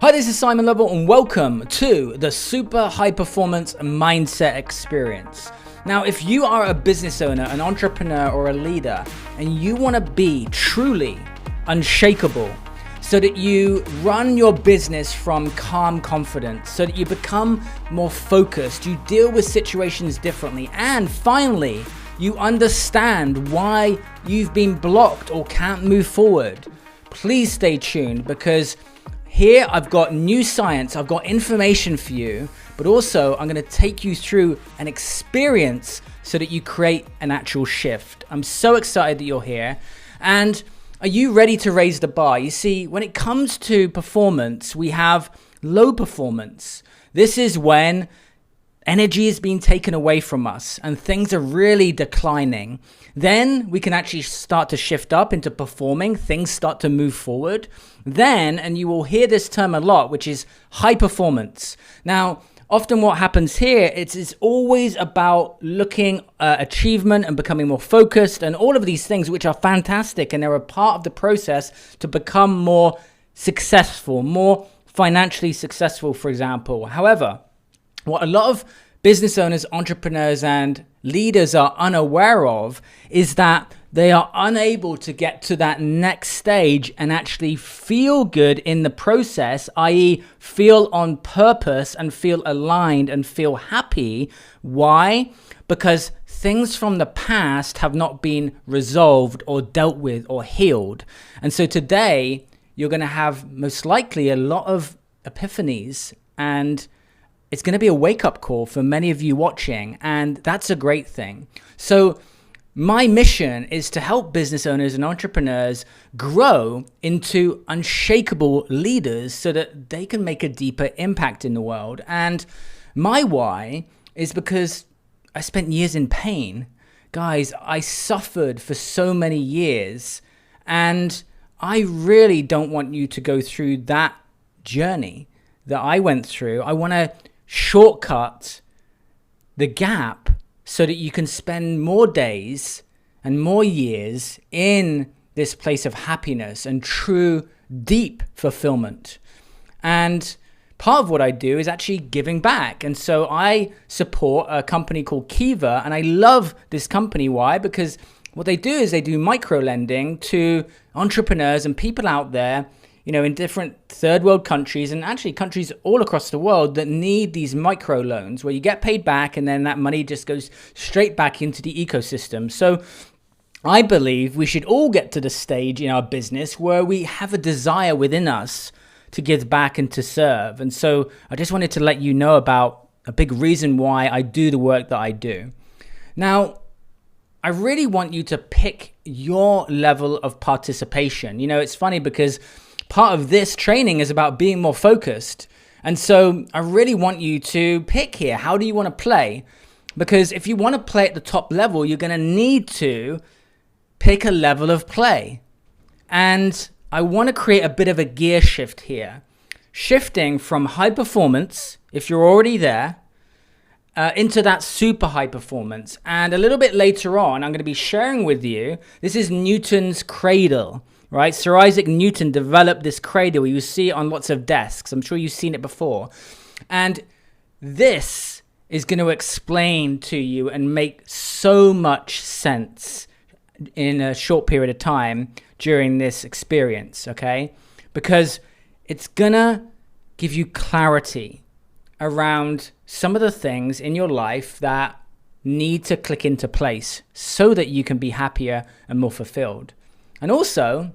Hi, this is Simon Lovell and welcome to the Super High Performance Mindset Experience. Now, if you are a business owner, an entrepreneur, or a leader, and you want to be truly unshakable so that you run your business from calm confidence, so that you become more focused, you deal with situations differently, and finally, you understand why you've been blocked or can't move forward, please stay tuned because here I've got new science, I've got information for you, but also I'm going to take you through an experience so that you create an actual shift. I'm so excited that you're here. And are you ready to raise the bar? You see, when it comes to performance, we have low performance. This is when energy is being taken away from us and things are really declining. Then we can actually start to shift up into performing. Things start to move forward. Then, and you will hear this term a lot, which is high performance. Now, often what happens here, it's always about looking at achievement and becoming more focused and all of these things, which are fantastic. And they're a part of the process to become more successful, more financially successful, for example. However, what a lot of business owners, entrepreneurs, and leaders are unaware of is that they are unable to get to that next stage and actually feel good in the process, i.e. feel on purpose and feel aligned and feel happy. Why? Because things from the past have not been resolved or dealt with or healed. And so today, you're going to have most likely a lot of epiphanies, and it's going to be a wake-up call for many of you watching, and that's a great thing. So my mission is to help business owners and entrepreneurs grow into unshakable leaders so that they can make a deeper impact in the world. And my why is because I spent years in pain. Guys, I suffered for so many years, and I really don't want you to go through that journey that I went through. I want to shortcut the gap so that you can spend more days and more years in this place of happiness and true deep fulfillment. And part of what I do is actually giving back. And so I support a company called Kiva, and I love this company. Why? Because what they do is they do micro lending to entrepreneurs and people out there, you know, in different third world countries and actually countries all across the world that need these micro loans where you get paid back and then that money just goes straight back into the ecosystem. So I believe we should all get to the stage in our business where we have a desire within us to give back and to serve. And so I just wanted to let you know about a big reason why I do the work that I do. Now, I really want you to pick your level of participation. You know, it's funny because part of this training is about being more focused. And so I really want you to pick here. How do you want to play? Because if you want to play at the top level, you're going to need to pick a level of play. And I want to create a bit of a gear shift here. Shifting from high performance, if you're already there, into that super high performance. And a little bit later on, I'm going to be sharing with you, this is Newton's Cradle. Right, Sir Isaac Newton developed this cradle. You see it on lots of desks. I'm sure you've seen it before. And this is going to explain to you and make so much sense in a short period of time during this experience, okay? Because it's going to give you clarity around some of the things in your life that need to click into place so that you can be happier and more fulfilled. And also,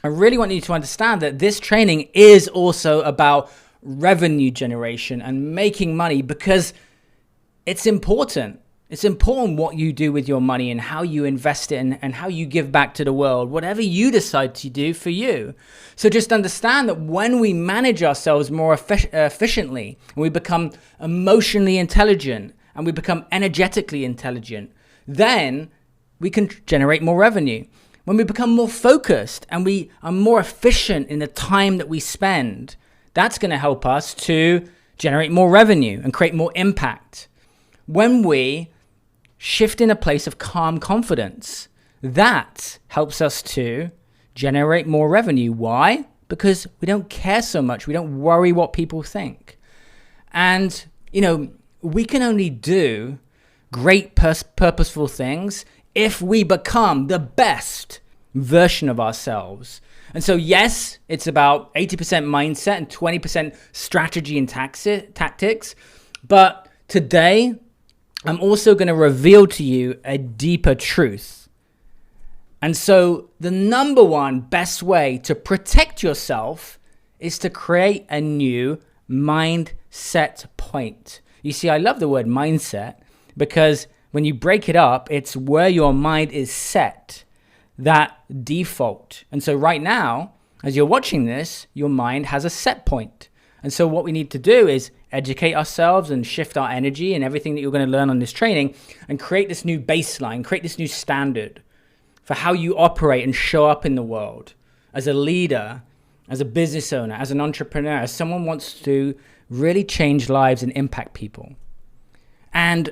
I really want you to understand that this training is also about revenue generation and making money because it's important. It's important what you do with your money and how you invest it and how you give back to the world, whatever you decide to do for you. So just understand that when we manage ourselves more efficiently and we become emotionally intelligent and we become energetically intelligent, then we can generate more revenue. When we become more focused and we are more efficient in the time that we spend, that's going to help us to generate more revenue and create more impact. When we shift in a place of calm confidence, that helps us to generate more revenue. Why? because we don't care so much. We don't worry what people think. And, we can only do great purposeful things if we become the best version of ourselves. And so, yes, it's about 80% mindset and 20% strategy and tactics. But today, I'm also going to reveal to you a deeper truth. And so the number one best way to protect yourself is to create a new mindset point. You see, I love the word mindset because when you break it up, it's where your mind is set, that default. And so right now, as you're watching this, your mind has a set point. And so what we need to do is educate ourselves and shift our energy and everything that you're going to learn on this training and create this new baseline, create this new standard for how you operate and show up in the world as a leader, as a business owner, as an entrepreneur, as someone who wants to really change lives and impact people. And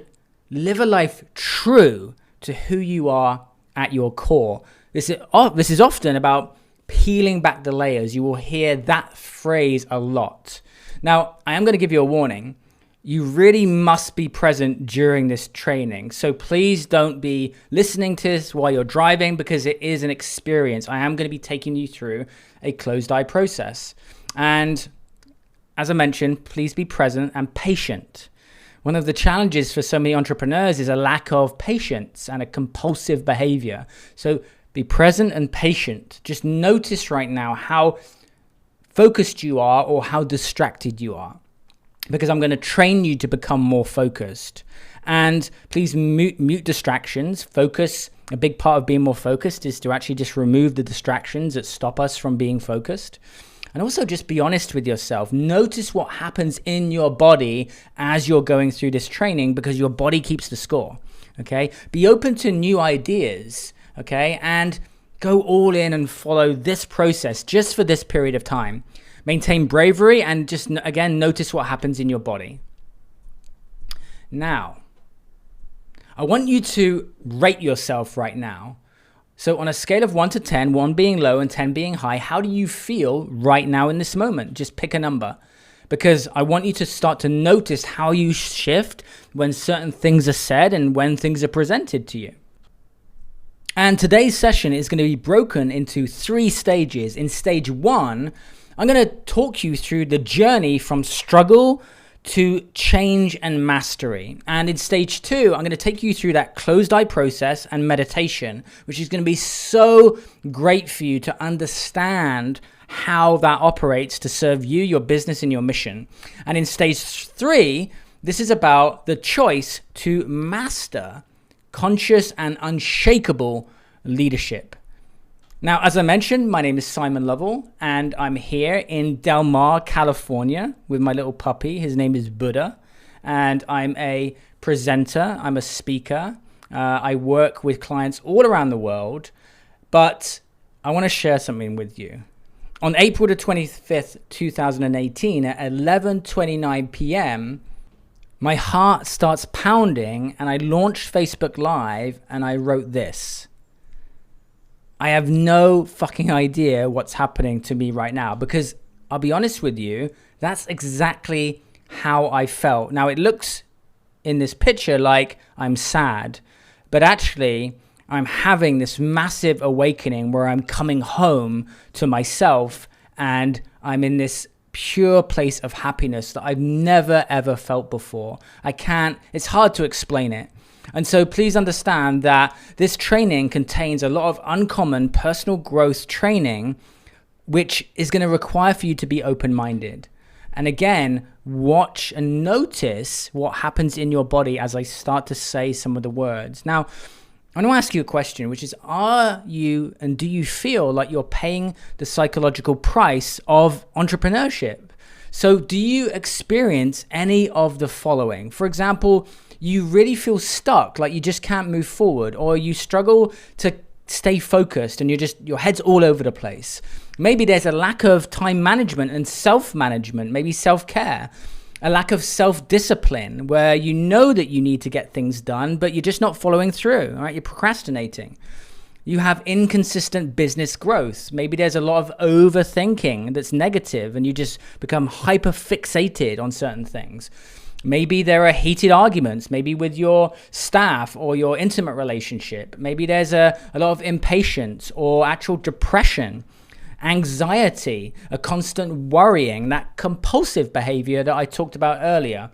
live a life true to who you are at your core. This is often about peeling back the layers. You will hear that phrase a lot. Now, I am going to give you a warning. You really must be present during this training. So please don't be listening to this while you're driving because it is an experience. I am going to be taking you through a closed eye process. And as I mentioned, please be present and patient. One of the challenges for so many entrepreneurs is a lack of patience and a compulsive behavior. So be present and patient. Just notice right now how focused you are or how distracted you are, because I'm going to train you to become more focused. And please mute distractions. Focus. A big part of being more focused is to actually just remove the distractions that stop us from being focused. And also just be honest with yourself. Notice what happens in your body as you're going through this training, because your body keeps the score, okay? Be open to new ideas, okay? And go all in and follow this process just for this period of time. Maintain bravery and just, again, notice what happens in your body. Now, I want you to rate yourself right now. So on a scale of 1 to 10, 1 being low and 10 being high, how do you feel right now in this moment? Just pick a number, because I want you to start to notice how you shift when certain things are said and when things are presented to you. And today's session is going to be broken into 3 stages. In stage 1, I'm going to talk you through the journey from struggle to change and mastery. And in stage 2, I'm going to take you through that closed eye process and meditation, which is going to be so great for you to understand how that operates to serve you, your business, and your mission. And in stage 3, this is about the choice to master conscious and unshakable leadership. Now, as I mentioned, my name is Simon Lovell, and I'm here in Del Mar, California, with my little puppy. His name is Buddha, and I'm a presenter. I'm a speaker. I work with clients all around the world, but I want to share something with you. On April the 25th, 2018, at 11:29 p.m., my heart starts pounding, and I launched Facebook Live, and I wrote this. I have no fucking idea what's happening to me right now, because I'll be honest with you, that's exactly how I felt. Now, it looks in this picture like I'm sad, but actually I'm having this massive awakening where I'm coming home to myself, and I'm in this pure place of happiness that I've never ever felt before. It's hard to explain it. And so please understand that this training contains a lot of uncommon personal growth training, which is going to require for you to be open-minded. And again, watch and notice what happens in your body as I start to say some of the words. Now, I want to ask you a question, which is, are you and do you feel like you're paying the psychological price of entrepreneurship? So do you experience any of the following? For example, you really feel stuck, like you just can't move forward, or you struggle to stay focused and your head's all over the place. Maybe there's a lack of time management and self-management, maybe self-care, a lack of self-discipline where you know that you need to get things done, but you're just not following through, right? You're procrastinating. you have inconsistent business growth. Maybe there's a lot of overthinking that's negative and you just become hyper fixated on certain things. Maybe there are heated arguments, maybe with your staff or your intimate relationship. Maybe there's a lot of impatience or actual depression, anxiety, a constant worrying, that compulsive behavior that I talked about earlier.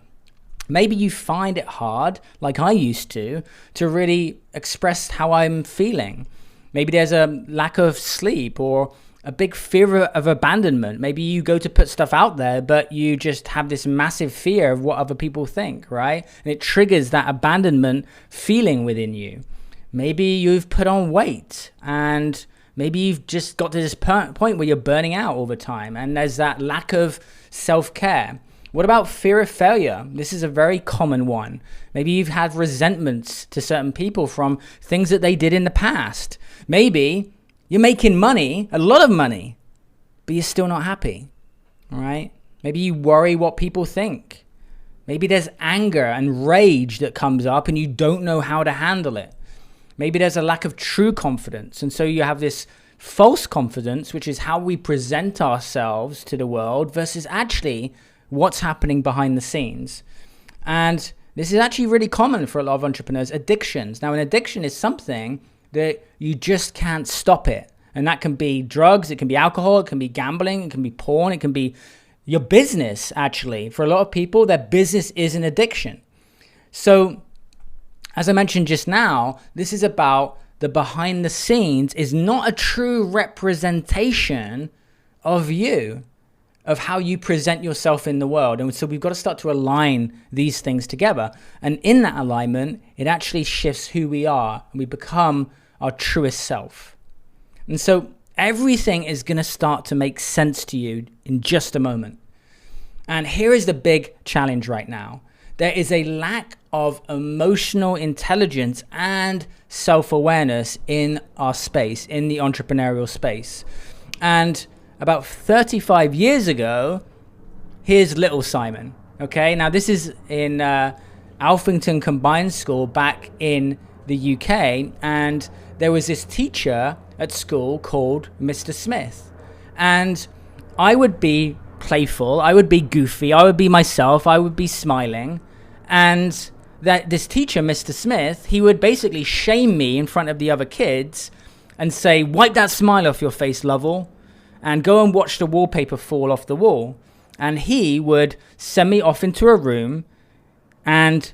Maybe you find it hard, like I used to really express how I'm feeling. Maybe there's a lack of sleep or a big fear of abandonment. Maybe you go to put stuff out there, but you just have this massive fear of what other people think, right? And it triggers that abandonment feeling within you. Maybe you've put on weight and maybe you've just got to this point where you're burning out all the time and there's that lack of self-care. What about fear of failure? This is a very common one. Maybe you've had resentments to certain people from things that they did in the past. Maybe you're making money, a lot of money, but you're still not happy, all right? Maybe you worry what people think. Maybe there's anger and rage that comes up and you don't know how to handle it. Maybe there's a lack of true confidence. And so you have this false confidence, which is how we present ourselves to the world versus actually what's happening behind the scenes. And this is actually really common for a lot of entrepreneurs, addictions. Now, an addiction is something that you just can't stop it. And that can be drugs, it can be alcohol, it can be gambling, it can be porn, it can be your business, actually. For a lot of people, their business is an addiction. So, as I mentioned just now, this is about the behind the scenes is not a true representation of you, of how you present yourself in the world. And so we've got to start to align these things together. And in that alignment, it actually shifts who we are and we become our truest self. And so everything is going to start to make sense to you in just a moment. And here is the big challenge right now. There is a lack of emotional intelligence and self-awareness in our space, in the entrepreneurial space. And about 35 years ago, here's little Simon, okay? Now, this is in Alphington Combined School back in the UK, and there was this teacher at school called Mr. Smith. And I would be playful, I would be goofy, I would be myself, I would be smiling. And that this teacher, Mr. Smith, he would basically shame me in front of the other kids and say, wipe that smile off your face, Lovell, and go and watch the wallpaper fall off the wall. And he would send me off into a room and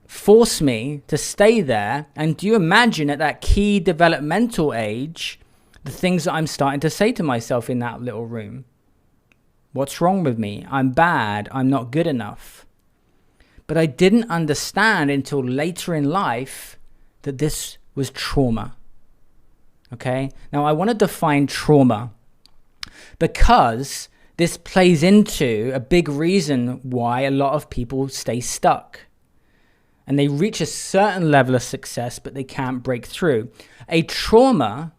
force me to stay there. And do you imagine at that key developmental age, the things that I'm starting to say to myself in that little room? What's wrong with me? I'm bad. I'm not good enough. But I didn't understand until later in life that this was trauma. Okay? Now, I want to define trauma because this plays into a big reason why a lot of people stay stuck. And they reach a certain level of success, but they can't break through. A trauma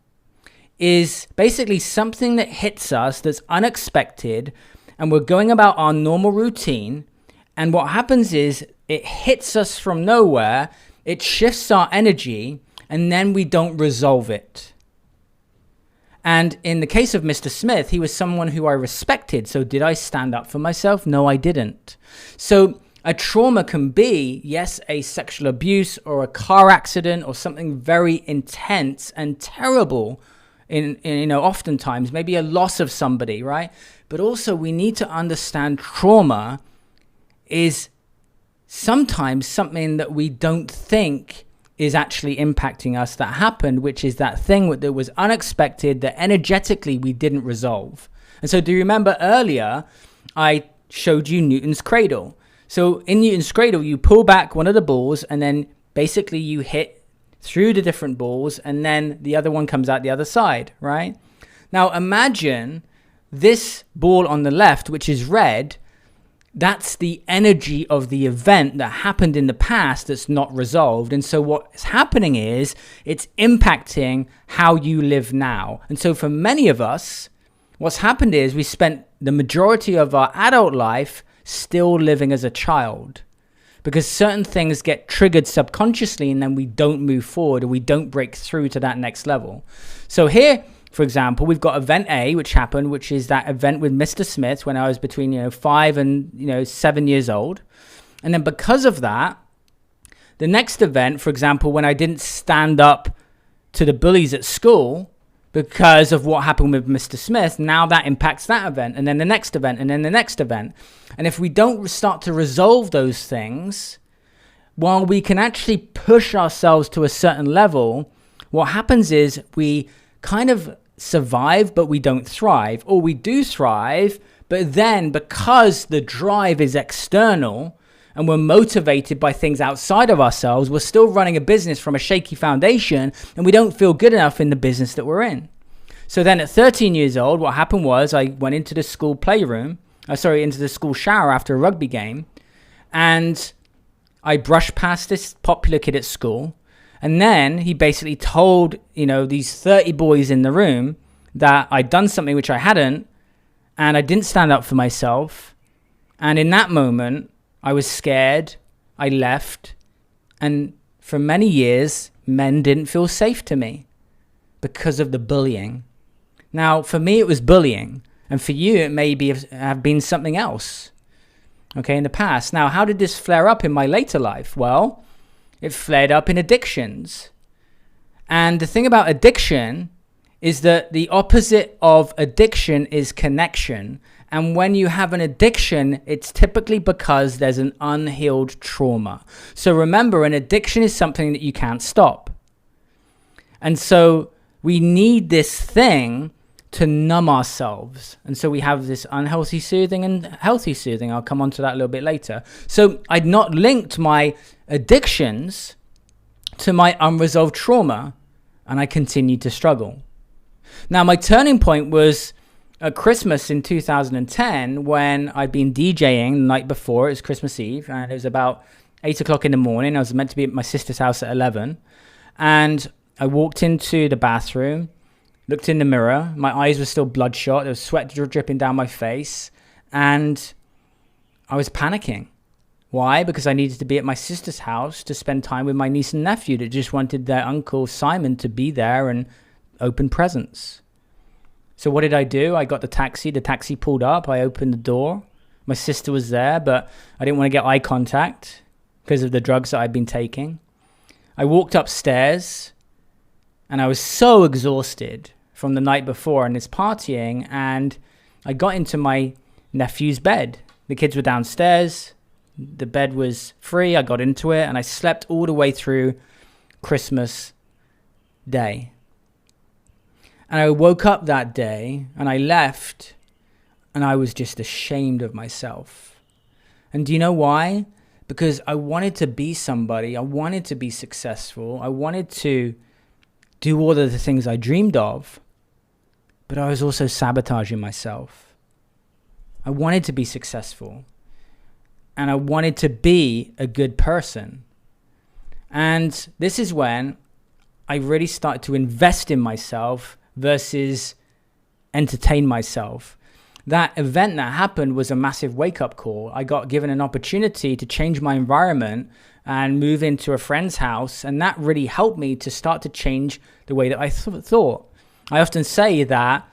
is basically something that hits us that's unexpected, and we're going about our normal routine. And what happens is it hits us from nowhere, it shifts our energy, and then we don't resolve it. And in the case of Mr. Smith, he was someone who I respected. So did I stand up for myself? No, I didn't. So a trauma can be, yes, a sexual abuse or a car accident or something very intense and terrible in oftentimes, maybe a loss of somebody, right? But also we need to understand trauma is sometimes something that we don't think is actually impacting us that happened, which is that thing that was unexpected, that energetically we didn't resolve. And so do you remember earlier, I showed you Newton's Cradle. So in Newton's Cradle, you pull back one of the balls and then basically you hit through the different balls and then the other one comes out the other side, right? Now imagine this ball on the left, which is red, that's the energy of the event that happened in the past that's not resolved. And so what's happening is it's impacting how you live now. And so for many of us, what's happened is we spent the majority of our adult life still living as a child. because certain things get triggered subconsciously and then we don't move forward or we don't break through to that next level. So here, for example, we've got event A, which happened, which is that event with Mr. Smith when I was between 5 and 7 years old. And then because of that, the next event, for example, when I didn't stand up to the bullies at school because of what happened with Mr. Smith, now that impacts that event, and then the next event, and then the next event. And if we don't start to resolve those things, while we can actually push ourselves to a certain level, what happens is we kind of survive, but we don't thrive. Or we do thrive, but then because the drive is external and we're motivated by things outside of ourselves, we're still running a business from a shaky foundation and we don't feel good enough in the business that we're in. So then at 13 years old, what happened was I went into the school into the school shower after a rugby game, and I brushed past this popular kid at school. And then he basically told, these 30 boys in the room that I'd done something which I hadn't, and I didn't stand up for myself. And in that moment, I was scared, I left, and for many years, men didn't feel safe to me because of the bullying. Now, for me, it was bullying, and for you, it may have been something else, okay, in the past. Now, how did this flare up in my later life? Well, it flared up in addictions. And the thing about addiction is that the opposite of addiction is connection. And when you have an addiction, it's typically because there's an unhealed trauma. So remember, an addiction is something that you can't stop. And so we need this thing to numb ourselves. And so we have this unhealthy soothing and healthy soothing. I'll come on to that a little bit later. So I'd not linked my addictions to my unresolved trauma, and I continued to struggle. Now, my turning point was at Christmas in 2010 when I'd been DJing the night before. It was Christmas Eve, and it was about 8 o'clock in the morning. I was meant to be at my sister's house at 11, and I walked into the bathroom, looked in the mirror. My eyes were still bloodshot. There was sweat dripping down my face, and I was panicking. Why? Because I needed to be at my sister's house to spend time with my niece and nephew that just wanted their uncle Simon to be there and open presents. So what did I do? I got the taxi. The taxi pulled up. I opened the door. My sister was there, but I didn't want to get eye contact because of the drugs that I'd been taking. I walked upstairs, and I was so exhausted from the night before and this partying, and I got into my nephew's bed. The kids were downstairs. The bed was free. I got into it, and I slept all the way through Christmas Day. And I woke up that day, and I left, and I was just ashamed of myself. And do you know why? Because I wanted to be somebody. I wanted to be successful. I wanted to do all of the things I dreamed of, but I was also sabotaging myself. I wanted to be successful, and I wanted to be a good person. And this is when I really started to invest in myself versus entertain myself. That event that happened was a massive wake-up call. I got given an opportunity to change my environment and move into a friend's house, and that really helped me to start to change the way that I thought. I often say that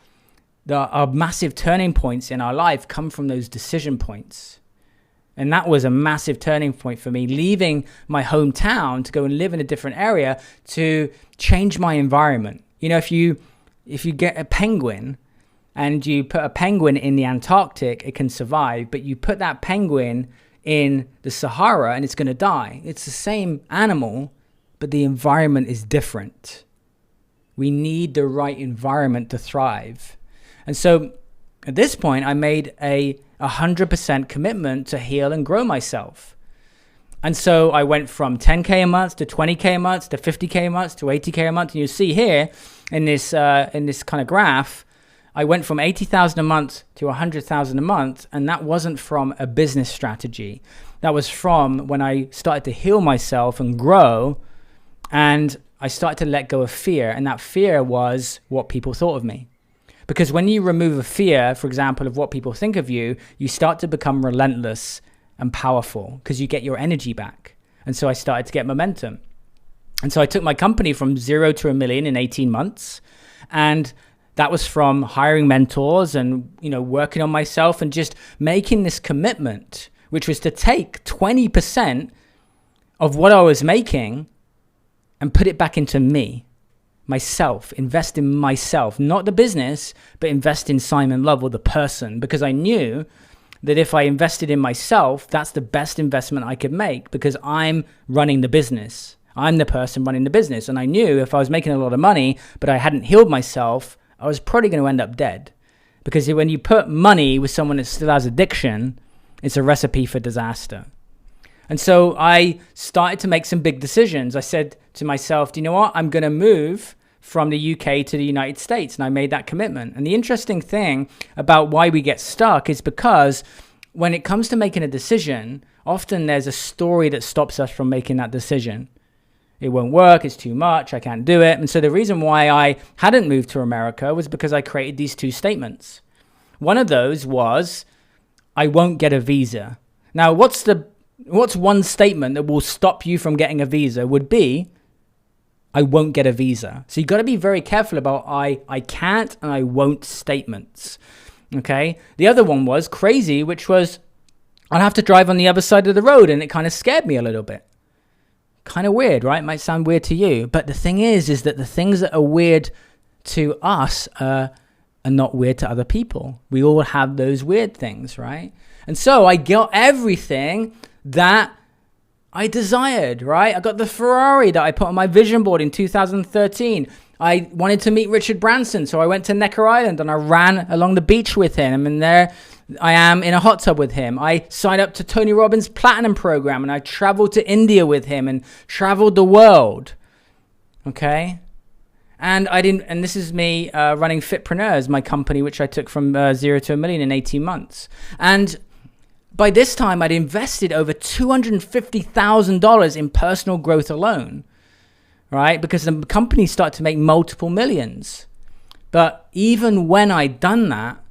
our massive turning points in our life come from those decision points. And that was a massive turning point for me, leaving my hometown to go and live in a different area to change my environment. If you get a penguin and you put a penguin in the Antarctic, it can survive, but you put that penguin in the Sahara and it's going to die. It's the same animal, but the environment is different. We need the right environment to thrive. And so at this point, I made a 100% commitment to heal and grow myself. And so I went from 10K a month to 20K a month to 50K a month to 80K a month. And you see here in this kind of graph, I went from 80,000 a month to 100,000 a month. And that wasn't from a business strategy. That was from when I started to heal myself and grow. And I started to let go of fear. And that fear was what people thought of me. Because when you remove a fear, for example, of what people think of you, you start to become relentless and powerful because you get your energy back. And so I started to get momentum. And so I took my company from 0 to 1 million in 18 months. And that was from hiring mentors and, working on myself and just making this commitment, which was to take 20% of what I was making and put it back into me, myself, invest in myself, not the business, but invest in Simon Lovell, the person, because I knew that if I invested in myself, that's the best investment I could make because I'm running the business. I'm the person running the business. And I knew if I was making a lot of money, but I hadn't healed myself, I was probably going to end up dead. Because when you put money with someone that still has addiction, it's a recipe for disaster. And so I started to make some big decisions. I said to myself, do you know what? I'm going to move from the UK to the United States. And I made that commitment. And the interesting thing about why we get stuck is because when it comes to making a decision, often there's a story that stops us from making that decision. It won't work, it's too much, I can't do it. And so the reason why I hadn't moved to America was because I created these two statements. One of those was, I won't get a visa. Now, what's one statement that will stop you from getting a visa would be, I won't get a visa. So you got to be very careful about I can't and I won't statements. Okay? The other one was crazy, which was, I'll have to drive on the other side of the road, and it kind of scared me a little bit. Kind of weird, right? It might sound weird to you, but the thing is that the things that are weird to us are not weird to other people. We all have those weird things, right? And so I got everything that I desired, right? I got the Ferrari that I put on my vision board in 2013. I wanted to meet Richard Branson, so I went to Necker Island and I ran along the beach with him, and there I am in a hot tub with him. I signed up to Tony Robbins' Platinum program and I traveled to India with him and traveled the world. Okay? And this is me running Fitpreneurs, my company, which I took from 0 to 1 million in 18 months. And by this time, I'd invested over $250,000 in personal growth alone, right? Because the company started to make multiple millions. But even when I'd done that,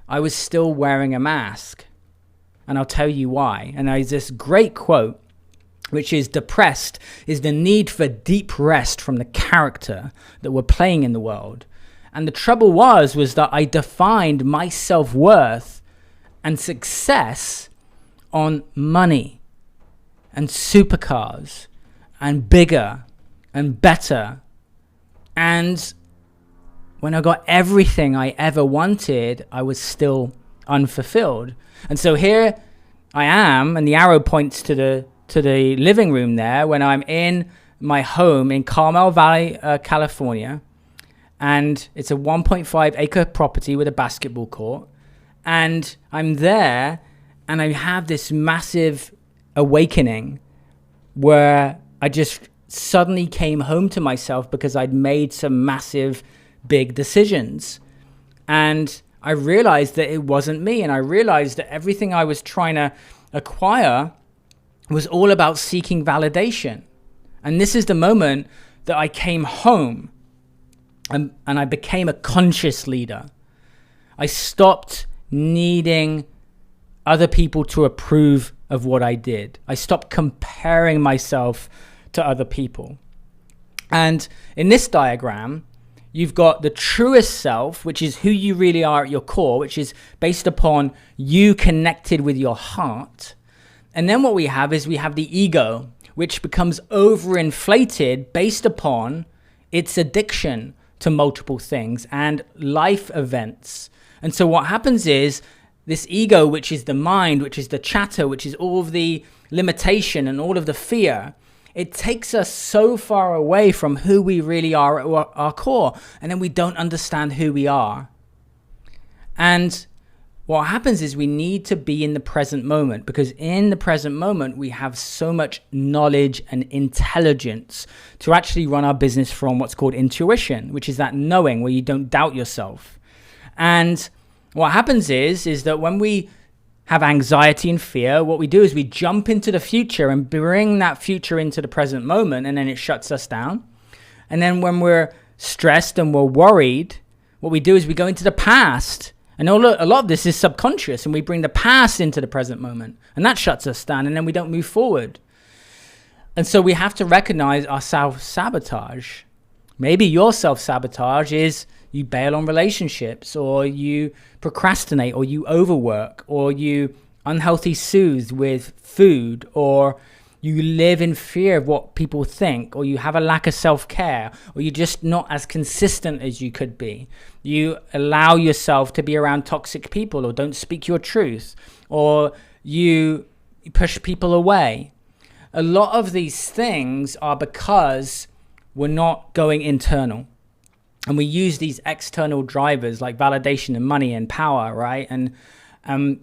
I was still wearing a mask. And I'll tell you why. And there's this great quote, which is, depressed is the need for deep rest from the character that we're playing in the world. And the trouble was that I defined my self-worth and success on money and supercars and bigger and better. And when I got everything I ever wanted, I was still unfulfilled. And so here I am, and the arrow points to the living room there when I'm in my home in Carmel Valley, California. And it's a 1.5 acre property with a basketball court. And I'm there, and I have this massive awakening where I just suddenly came home to myself because I'd made some massive big decisions. And I realized that it wasn't me. And I realized that everything I was trying to acquire was all about seeking validation. And this is the moment that I came home and I became a conscious leader. I stopped needing other people to approve of what I did. I stopped comparing myself to other people. And in this diagram, you've got the truest self, which is who you really are at your core, which is based upon you connected with your heart. And then what we have the ego, which becomes overinflated based upon its addiction to multiple things and life events. And so what happens is this ego, which is the mind, which is the chatter, which is all of the limitation and all of the fear, it takes us so far away from who we really are at our core, and then we don't understand who we are. And what happens is we need to be in the present moment, because in the present moment, we have so much knowledge and intelligence to actually run our business from what's called intuition, which is that knowing where you don't doubt yourself. And what happens is that when we have anxiety and fear, what we do is we jump into the future and bring that future into the present moment, and then it shuts us down. And then when we're stressed and we're worried, what we do is we go into the past And a lot of this is subconscious, and we bring the past into the present moment, and that shuts us down, and then we don't move forward. And so we have to recognize our self-sabotage. Maybe your self-sabotage is you bail on relationships, or you procrastinate, or you overwork, or you unhealthy soothe with food, or you live in fear of what people think, or you have a lack of self-care, or you're just not as consistent as you could be. You allow yourself to be around toxic people, or don't speak your truth, or you push people away. A lot of these things are because we're not going internal. And we use these external drivers like validation and money and power, right? And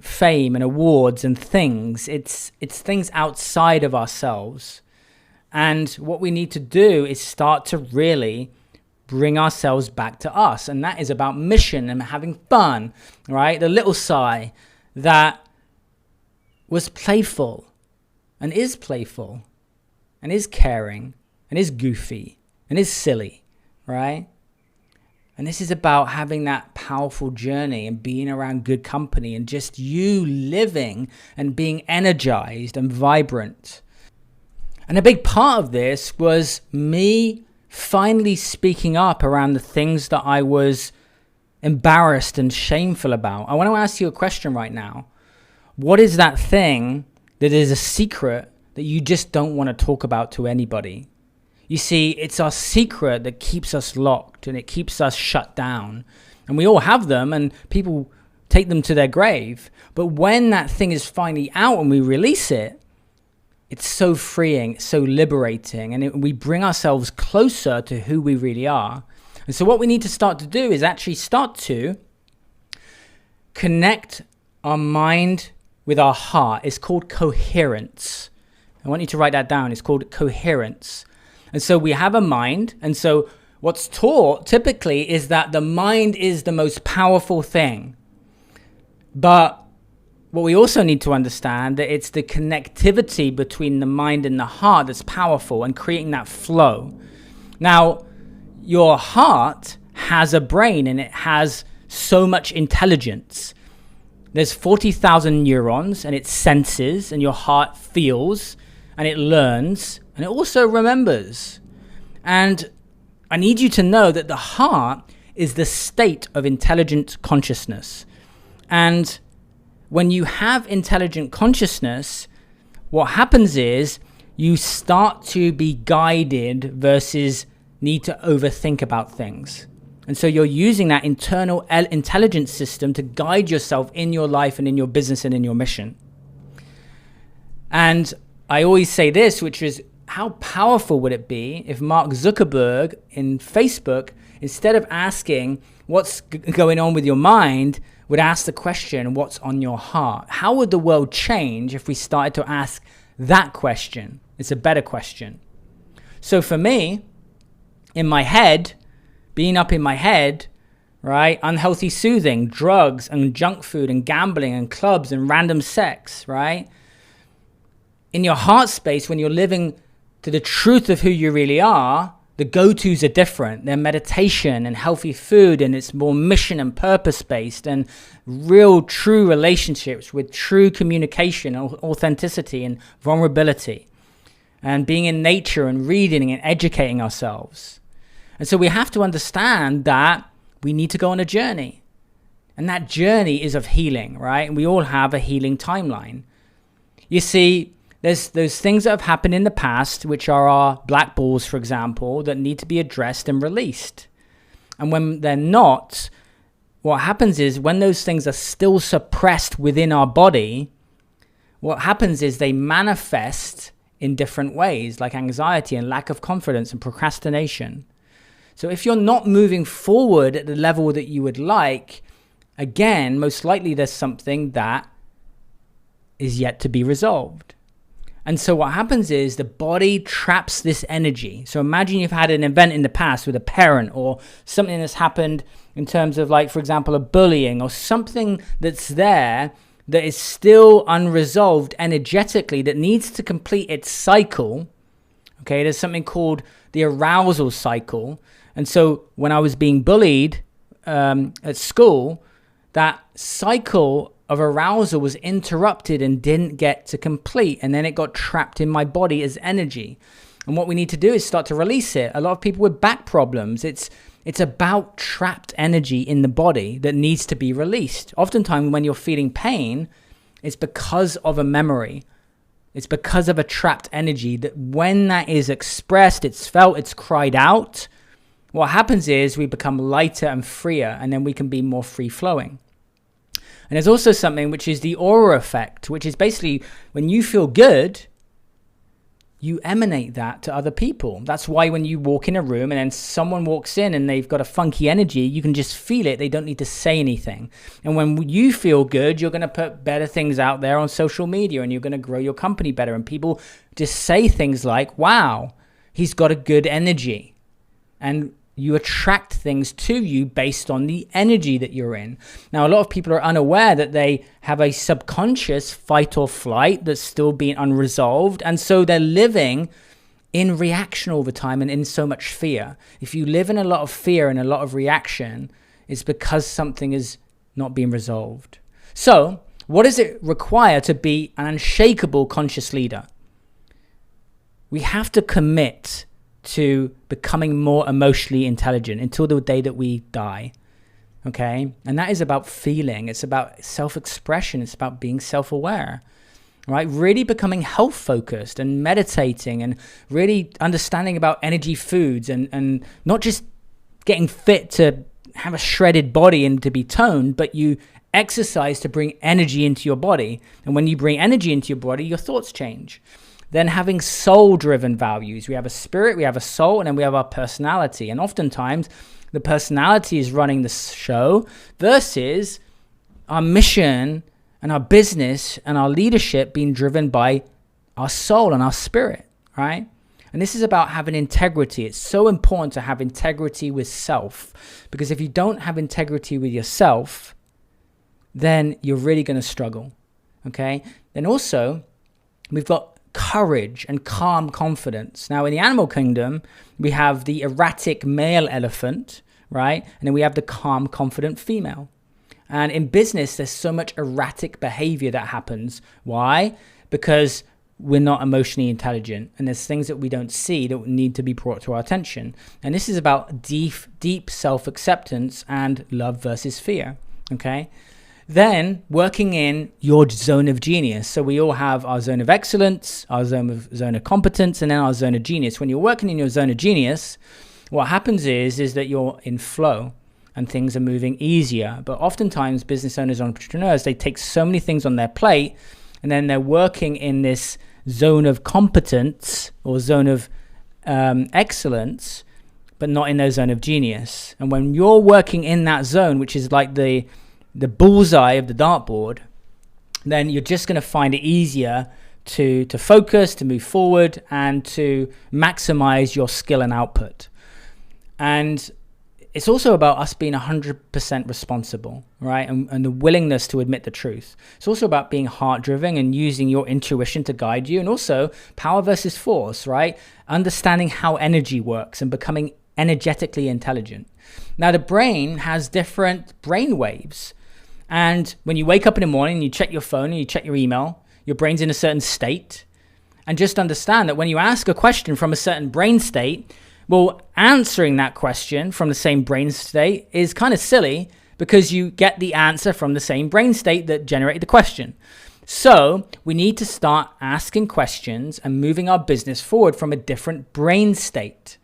fame and awards and things. It's things outside of ourselves. And what we need to do is start to really bring ourselves back to us. And that is about mission and having fun, right? The little Sai that was playful and is playful and is caring and is goofy and is silly, right? And this is about having that powerful journey and being around good company and just you living and being energized and vibrant. And a big part of this was me finally speaking up around the things that I was embarrassed and shameful about. I want to ask you a question right now. What is that thing that is a secret that you just don't want to talk about to anybody? You see, it's our secret that keeps us locked and it keeps us shut down. And we all have them and people take them to their grave. But when that thing is finally out and we release it, it's so freeing, so liberating, and we bring ourselves closer to who we really are. And so what we need to start to do is actually start to connect our mind with our heart. It's called coherence. I want you to write that down. It's called coherence. And so we have a mind. And so what's taught typically is that the mind is the most powerful thing. But what we also need to understand that it's the connectivity between the mind and the heart that's powerful and creating that flow. Now, your heart has a brain and it has so much intelligence. There's 40,000 neurons and it senses, and your heart feels and it learns and it also remembers. And I need you to know that the heart is the state of intelligent consciousness. And when you have intelligent consciousness, what happens is you start to be guided versus need to overthink about things. And so you're using that internal intelligence system to guide yourself in your life and in your business and in your mission. And I always say this, which is, how powerful would it be if Mark Zuckerberg in Facebook, instead of asking what's going on with your mind, would ask the question, what's on your heart? How would the world change if we started to ask that question? It's a better question. So for me, in my head, being up in my head, right? Unhealthy soothing, drugs and junk food and gambling and clubs and random sex, right? In your heart space, when you're living to the truth of who you really are, the go-tos are different. They're meditation and healthy food, and it's more mission and purpose-based and real, true relationships with true communication, authenticity and vulnerability, and being in nature and reading and educating ourselves. And so we have to understand that we need to go on a journey. And that journey is of healing, right? And we all have a healing timeline. You see, there's those things that have happened in the past, which are our black balls, for example, that need to be addressed and released. And when they're not, what happens is when those things are still suppressed within our body, what happens is they manifest in different ways, like anxiety and lack of confidence and procrastination. So if you're not moving forward at the level that you would like, again, most likely there's something that is yet to be resolved. And so what happens is the body traps this energy. So imagine you've had an event in the past with a parent or something that's happened in terms of, like, for example, a bullying or something that's there that is still unresolved energetically that needs to complete its cycle. Okay, there's something called the arousal cycle. And so when I was being bullied at school, that cycle of arousal was interrupted and didn't get to complete, and then it got trapped in my body as energy. And what we need to do is start to release it. A lot of people with back problems, it's about trapped energy in the body that needs to be released. Oftentimes when you're feeling pain, it's because of a memory. It's because of a trapped energy that when that is expressed, it's felt, it's cried out, what happens is we become lighter and freer, and then we can be more free-flowing. And there's also something which is the aura effect, which is basically when you feel good, you emanate that to other people. That's why when you walk in a room and then someone walks in and they've got a funky energy, you can just feel it. They don't need to say anything. And when you feel good, you're going to put better things out there on social media, and you're going to grow your company better. And people just say things like, wow, he's got a good energy. And you attract things to you based on the energy that you're in. Now, a lot of people are unaware that they have a subconscious fight or flight that's still being unresolved. And so they're living in reaction all the time and in so much fear. If you live in a lot of fear and a lot of reaction, it's because something is not being resolved. So what does it require to be an unshakable conscious leader? We have to commit to becoming more emotionally intelligent until the day that we die, okay? And that is about feeling. It's about self-expression. It's about being self-aware, right? Really becoming health-focused and meditating and really understanding about energy foods and not just getting fit to have a shredded body and to be toned, but you exercise to bring energy into your body. And when you bring energy into your body, your thoughts change. Then having soul-driven values. We have a spirit, we have a soul, and then we have our personality. And oftentimes, the personality is running the show versus our mission and our business and our leadership being driven by our soul and our spirit, right? And this is about having integrity. It's so important to have integrity with self, because if you don't have integrity with yourself, then you're really going to struggle, okay? Then also, we've got courage and calm confidence. Now, in the animal kingdom, we have the erratic male elephant, right? And then we have the calm, confident female. And in business, there's so much erratic behavior that happens. Why? Because we're not emotionally intelligent, and there's things that we don't see that need to be brought to our attention. And this is about deep self-acceptance and love versus fear, okay? Then working in your zone of genius. So we all have our zone of excellence, our zone of competence, and then our zone of genius. When you're working in your zone of genius, what happens is that you're in flow and things are moving easier. But oftentimes business owners, entrepreneurs, they take so many things on their plate, and then they're working in this zone of competence or zone of excellence, but not in their zone of genius. And when you're working in that zone, which is like the bullseye of the dartboard, then you're just going to find it easier to focus, to move forward, and to maximize your skill and output. And it's also about us being 100% responsible, right? And the willingness to admit the truth. It's also about being heart-driven and using your intuition to guide you, and also power versus force, right? Understanding how energy works and becoming energetically intelligent. Now, the brain has different brain waves. And when you wake up in the morning, you check your phone and you check your email, your brain's in a certain state. And just understand that when you ask a question from a certain brain state, well, answering that question from the same brain state is kind of silly, because you get the answer from the same brain state that generated the question. So we need to start asking questions and moving our business forward from a different brain state.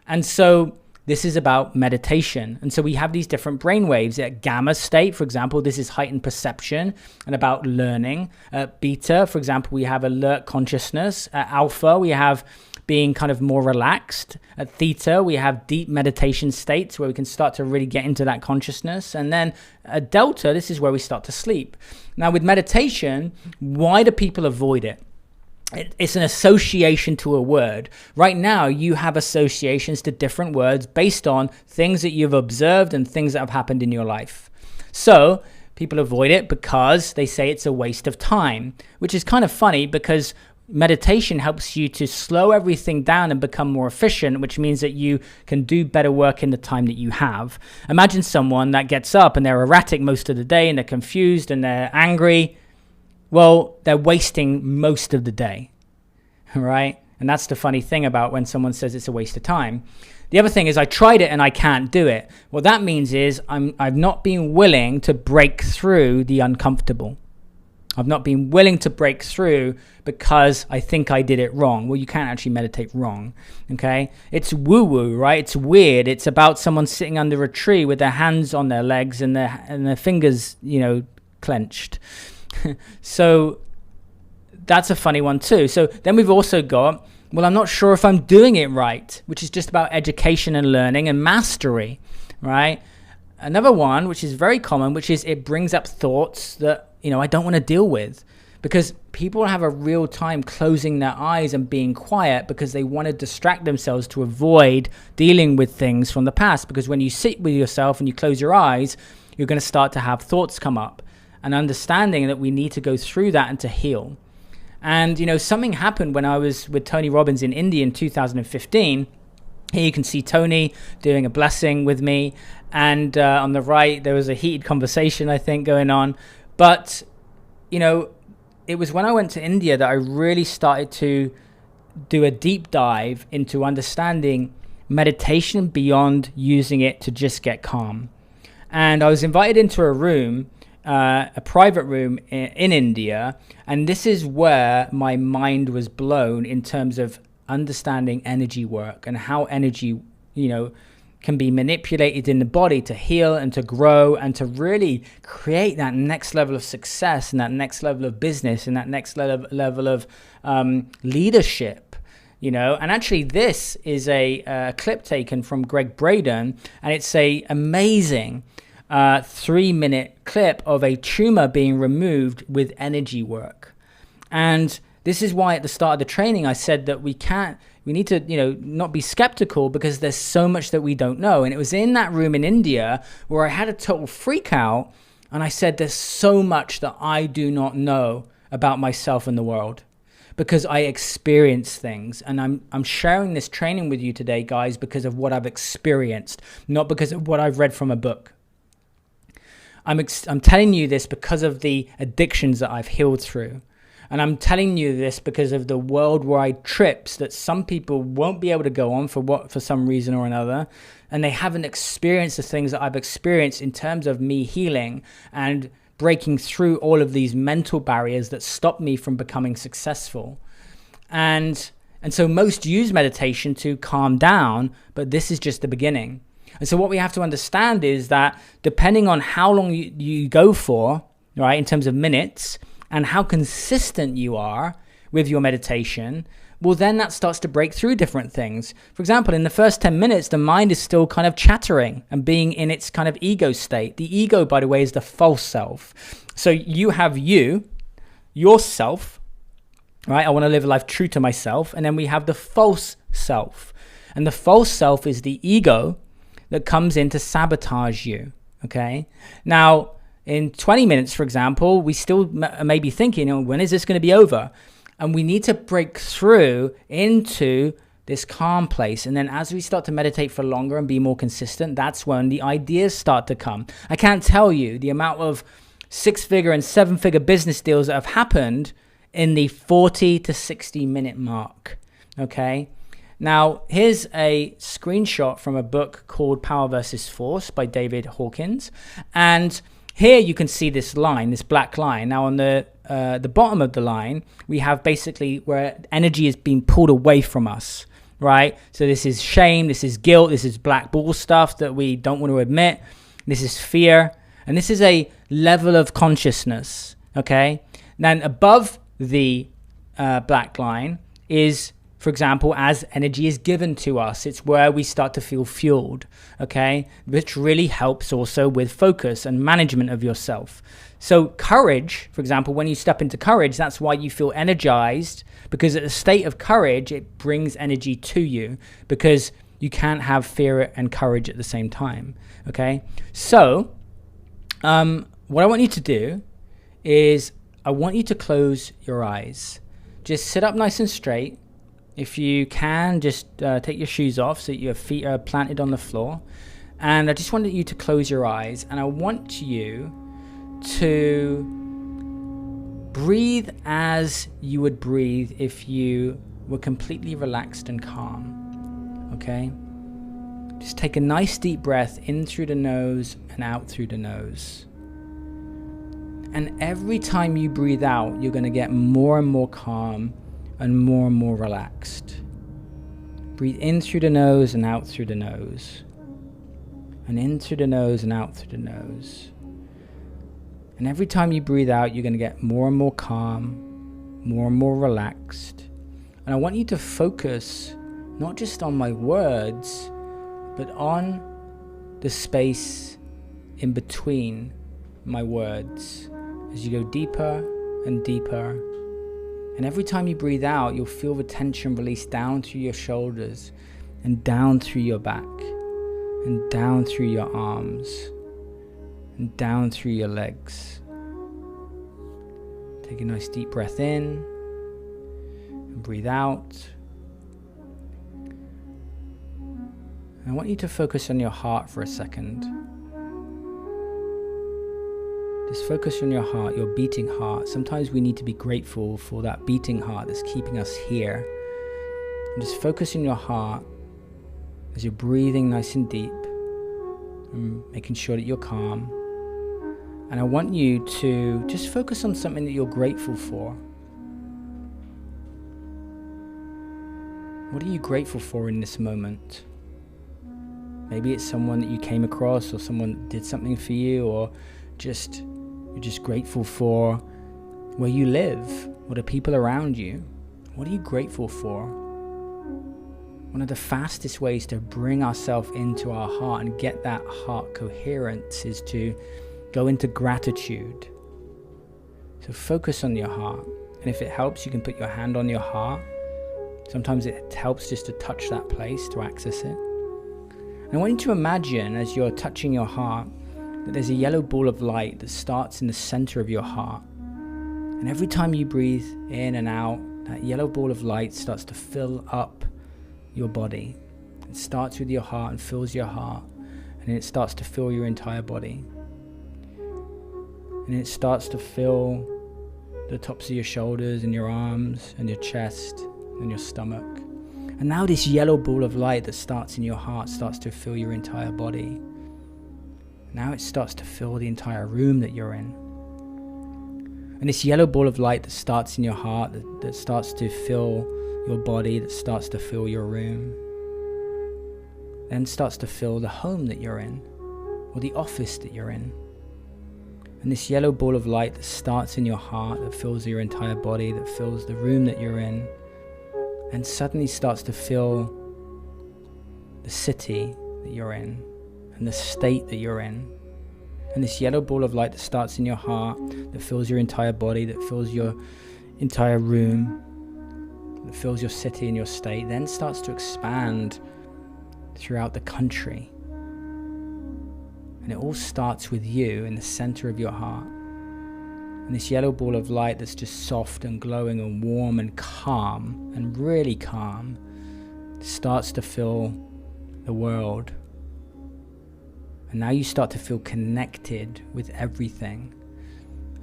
And so this is about meditation. And so we have these different brain waves. At gamma state, for example, this is heightened perception and about learning. At beta, for example, we have alert consciousness. At alpha, we have being kind of more relaxed. At theta, we have deep meditation states where we can start to really get into that consciousness. And then at delta, this is where we start to sleep. Now, with meditation, why do people avoid it? It's an association to a word. Right now, you have associations to different words based on things that you've observed and things that have happened in your life. So people avoid it because they say it's a waste of time, which is kind of funny, because meditation helps you to slow everything down and become more efficient, which means that you can do better work in the time that you have. Imagine someone that gets up and they're erratic most of the day and they're confused and they're angry. Well, they're wasting most of the day, right? And that's the funny thing about when someone says it's a waste of time. The other thing is I tried it and I can't do it. What that means is I've not been willing to break through the uncomfortable. I've not been willing to break through because I think I did it wrong. Well, you can't actually meditate wrong, okay? It's woo-woo, right? It's weird. It's about someone sitting under a tree with their hands on their legs and their fingers, clenched. So that's a funny one too. So then we've also got, well, I'm not sure if I'm doing it right, which is just about education and learning and mastery, right? Another one, which is very common, which is it brings up thoughts that, I don't want to deal with, because people have a real time closing their eyes and being quiet because they want to distract themselves to avoid dealing with things from the past. Because when you sit with yourself and you close your eyes, you're going to start to have thoughts come up, and understanding that we need to go through that and to heal. And, something happened when I was with Tony Robbins in India in 2015. Here you can see Tony doing a blessing with me. And on the right, there was a heated conversation, I think, going on. But, it was when I went to India that I really started to do a deep dive into understanding meditation beyond using it to just get calm. And I was invited into a room, a private room in India. And this is where my mind was blown in terms of understanding energy work and how energy, can be manipulated in the body to heal and to grow and to really create that next level of success and that next level of business and that next level of leadership, And actually this is a clip taken from Greg Braden, and it's a amazing 3-minute clip of a tumor being removed with energy work. And this is why at the start of the training I said that we need to, not be skeptical, because there's so much that we don't know. And it was in that room in India where I had a total freak out, and I said, there's so much that I do not know about myself and the world, because I experience things. And I'm sharing this training with you today, guys, because of what I've experienced, not because of what I've read from a book. I'm telling you this because of the addictions that I've healed through. And I'm telling you this because of the worldwide trips that some people won't be able to go on for some reason or another. And they haven't experienced the things that I've experienced in terms of me healing and breaking through all of these mental barriers that stop me from becoming successful. And so most use meditation to calm down, but this is just the beginning. And so what we have to understand is that depending on how long you go for, right, in terms of minutes, and how consistent you are with your meditation, well, then that starts to break through different things. For example, in the first 10 minutes, the mind is still kind of chattering and being in its kind of ego state. The ego, by the way, is the false self. So you have yourself, right? I want to live a life true to myself. And then we have the false self. And the false self is the ego that comes in to sabotage you, okay? Now, in 20 minutes, for example, we still may be thinking, when is this going to be over? And we need to break through into this calm place. And then as we start to meditate for longer and be more consistent, that's when the ideas start to come. I can't tell you the amount of 6-figure and 7-figure business deals that have happened in the 40 to 60 minute mark, okay? Now, here's a screenshot from a book called Power versus Force by David Hawkins. And here you can see this line, this black line. Now on the bottom of the line, we have basically where energy is being pulled away from us, right? So this is shame, this is guilt, this is black ball stuff that we don't want to admit. This is fear. And this is a level of consciousness, okay? Then above the black line is, for example, as energy is given to us, it's where we start to feel fueled, okay? Which really helps also with focus and management of yourself. So courage, for example, when you step into courage, that's why you feel energized, because at a state of courage, it brings energy to you, because you can't have fear and courage at the same time, okay? So what I want you to do is I want you to close your eyes. just sit up nice and straight. If you can, just take your shoes off so that your feet are planted on the floor. And I just wanted you to close your eyes, and I want you to breathe as you would breathe if you were completely relaxed and calm. Okay? Just take a nice deep breath in through the nose and out through the nose. And every time you breathe out, you're going to get more and more calm and more relaxed. Breathe in through the nose and out through the nose. And in through the nose and out through the nose. And every time you breathe out, you're going to get more and more calm, more and more relaxed. And I want you to focus not just on my words, but on the space in between my words as you go deeper and deeper. And every time you breathe out, you'll feel the tension release down through your shoulders and down through your back and down through your arms and down through your legs. Take a nice deep breath in and breathe out. I want you to focus on your heart for a second. Just focus on your heart, your beating heart. Sometimes we need to be grateful for that beating heart that's keeping us here. And just focus on your heart as you're breathing nice and deep and making sure that you're calm. And I want you to just focus on something that you're grateful for. What are you grateful for in this moment? Maybe it's someone that you came across, or someone did something for you, or you're just grateful for where you live, or the people around you. What are you grateful for? One of the fastest ways to bring ourselves into our heart and get that heart coherence is to go into gratitude. So focus on your heart. And if it helps, you can put your hand on your heart. Sometimes it helps just to touch that place to access it. And I want you to imagine, as you're touching your heart, that there's a yellow ball of light that starts in the center of your heart. And every time you breathe in and out, that yellow ball of light starts to fill up your body. It starts with your heart and fills your heart, and then it starts to fill your entire body. And it starts to fill the tops of your shoulders and your arms and your chest and your stomach. And now this yellow ball of light that starts in your heart starts to fill your entire body. Now it starts to fill the entire room that you're in. And this yellow ball of light that starts in your heart, that starts to fill your body, that starts to fill your room, then starts to fill the home that you're in, or the office that you're in. And this yellow ball of light that starts in your heart, that fills your entire body, that fills the room that you're in, and suddenly starts to fill the city that you're in, and the state that you're in. And this yellow ball of light that starts in your heart, that fills your entire body, that fills your entire room, that fills your city and your state, then starts to expand throughout the country. And it all starts with you in the center of your heart. And this yellow ball of light that's just soft and glowing and warm and calm, and really calm, starts to fill the world. And now you start to feel connected with everything.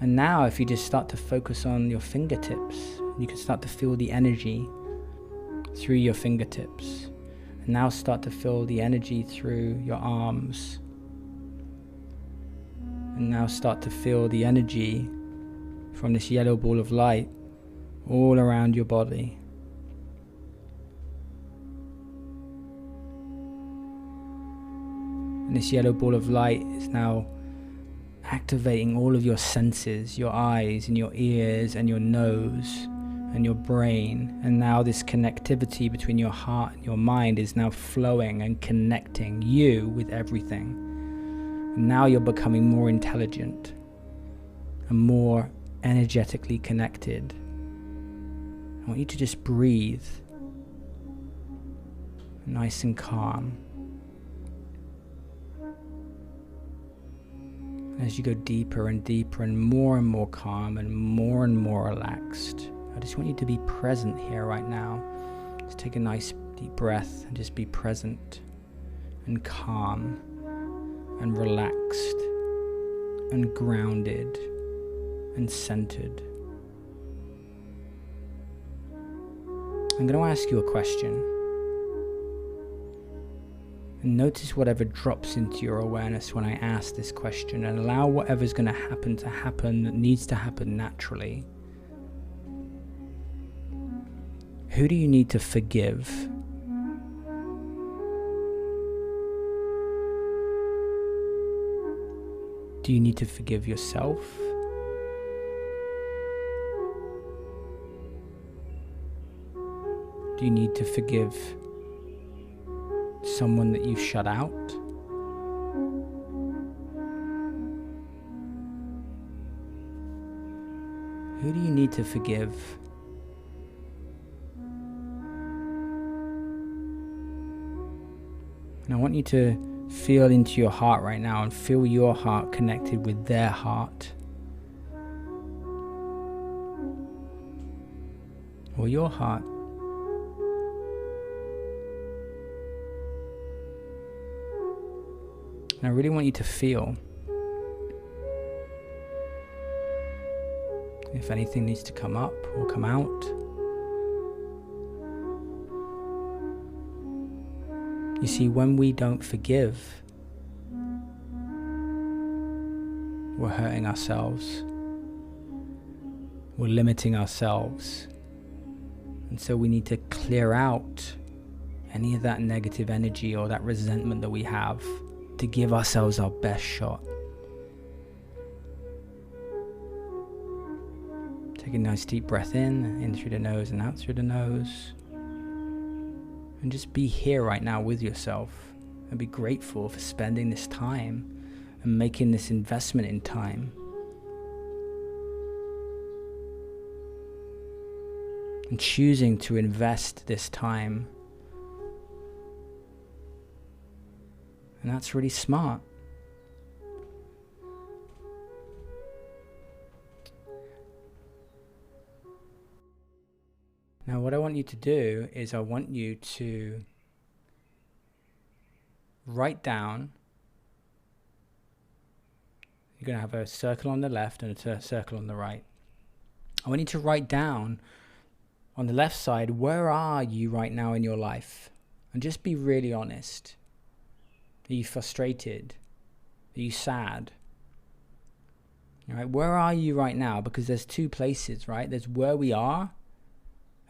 And now if you just start to focus on your fingertips, you can start to feel the energy through your fingertips. And now start to feel the energy through your arms. And now start to feel the energy from this yellow ball of light all around your body. And this yellow ball of light is now activating all of your senses, your eyes and your ears and your nose and your brain. And now this connectivity between your heart and your mind is now flowing and connecting you with everything. And now you're becoming more intelligent and more energetically connected. I want you to just breathe nice and calm. As you go deeper and deeper and more calm and more relaxed I just want you to be present here right now. Just take a nice deep breath and just be present and calm and relaxed and grounded and centered. I'm going to ask you a question. And notice whatever drops into your awareness when I ask this question, and allow whatever's going to happen that needs to happen naturally. Who do you need to forgive? Do you need to forgive yourself? Do you need to forgive someone that you shut out? Who do you need to forgive? And I want you to feel into your heart right now and feel your heart connected with their heart. Or your heart. And I really want you to feel if anything needs to come up or come out. You see, when we don't forgive, we're hurting ourselves. We're limiting ourselves. And so we need to clear out any of that negative energy or that resentment that we have to give ourselves our best shot. Take a nice deep breath in through the nose and out through the nose. And just be here right now with yourself and be grateful for spending this time and making this investment in time. And choosing to invest this time. And that's really smart. Now, what I want you to do is I want you to write down. You're going to have a circle on the left and a circle on the right. I want you to write down on the left side, where are you right now in your life? And just be really honest. Are you frustrated? Are you sad? All right, where are you right now? Because there's two places, right? There's where we are,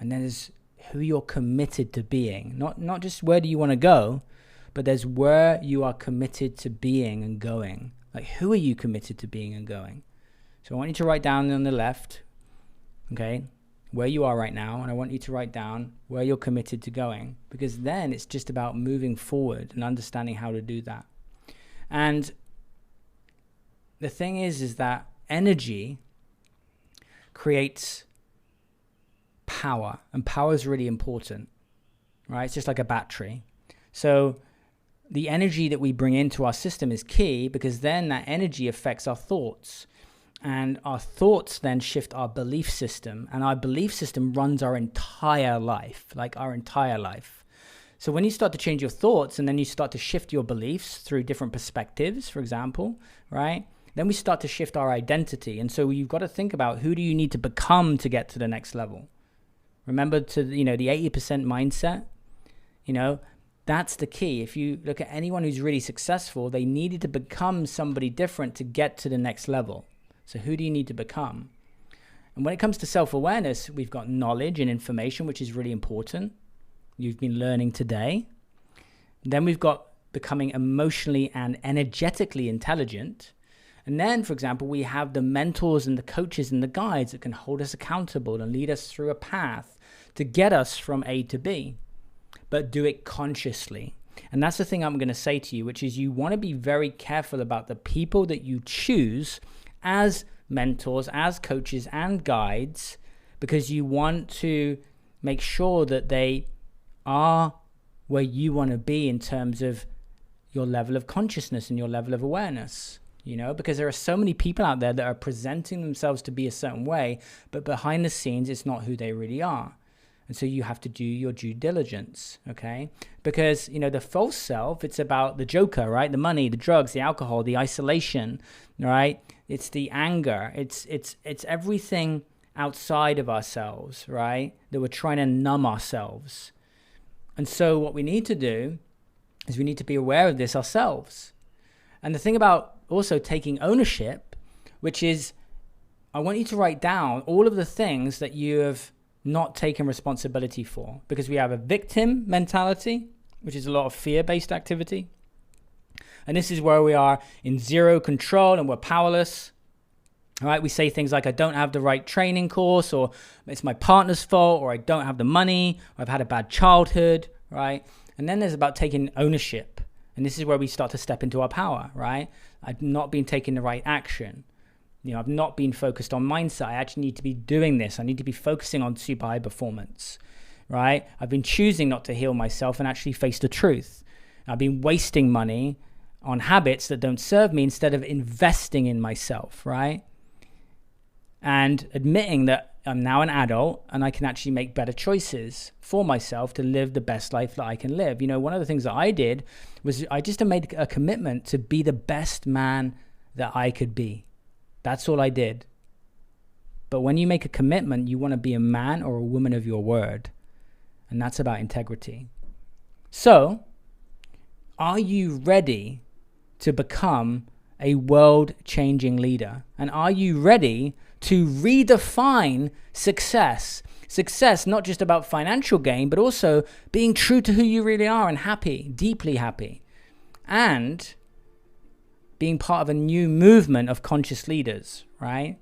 and then there's who you're committed to being. Not just where do you want to go, but there's where you are committed to being and going. Like, who are you committed to being and going? So I want you to write down on the left, okay, where you are right now, and I want you to write down where you're committed to going, because then it's just about moving forward and understanding how to do that. And the thing is that energy creates power, and power is really important, right? It's just like a battery. So the energy that we bring into our system is key, because then that energy affects our thoughts. And our thoughts then shift our belief system, and our belief system runs our entire life, like our entire life. So when you start to change your thoughts and then you start to shift your beliefs through different perspectives, for example, right? Then we start to shift our identity. And so you've got to think about, who do you need to become to get to the next level? Remember the 80% mindset, that's the key. If you look at anyone who's really successful, they needed to become somebody different to get to the next level. So who do you need to become? And when it comes to self-awareness, we've got knowledge and information, which is really important. You've been learning today. Then we've got becoming emotionally and energetically intelligent. And then, for example, we have the mentors and the coaches and the guides that can hold us accountable and lead us through a path to get us from A to B, but do it consciously. And that's the thing I'm going to say to you, which is you want to be very careful about the people that you choose as mentors, as coaches and guides, because you want to make sure that they are where you want to be in terms of your level of consciousness and your level of awareness. because there are so many people out there that are presenting themselves to be a certain way, but behind the scenes, it's not who they really are. And so you have to do your due diligence, okay? Because, the false self, it's about the joker, right? The money, the drugs, the alcohol, the isolation, right? It's the anger. It's everything outside of ourselves, right? That we're trying to numb ourselves. And so what we need to do is we need to be aware of this ourselves. And the thing about also taking ownership, which is, I want you to write down all of the things that you have not taken responsibility for, because we have a victim mentality, which is a lot of fear-based activity. And this is where we are in zero control and we're powerless. All right, we say things like, I don't have the right training course, or it's my partner's fault, or I don't have the money, or I've had a bad childhood, right? And then there's about taking ownership. And this is where we start to step into our power, right? I've not been taking the right action. I've not been focused on mindset. I actually need to be doing this. I need to be focusing on super high performance, right? I've been choosing not to heal myself and actually face the truth. I've been wasting money on habits that don't serve me instead of investing in myself, right? And admitting that I'm now an adult and I can actually make better choices for myself to live the best life that I can live. One of the things that I did was I just made a commitment to be the best man that I could be. That's all I did. But when you make a commitment, you want to be a man or a woman of your word. And that's about integrity. So, are you ready to become a world-changing leader? And are you ready to redefine success? Success, not just about financial gain, but also being true to who you really are and happy, deeply happy. And being part of a new movement of conscious leaders, right?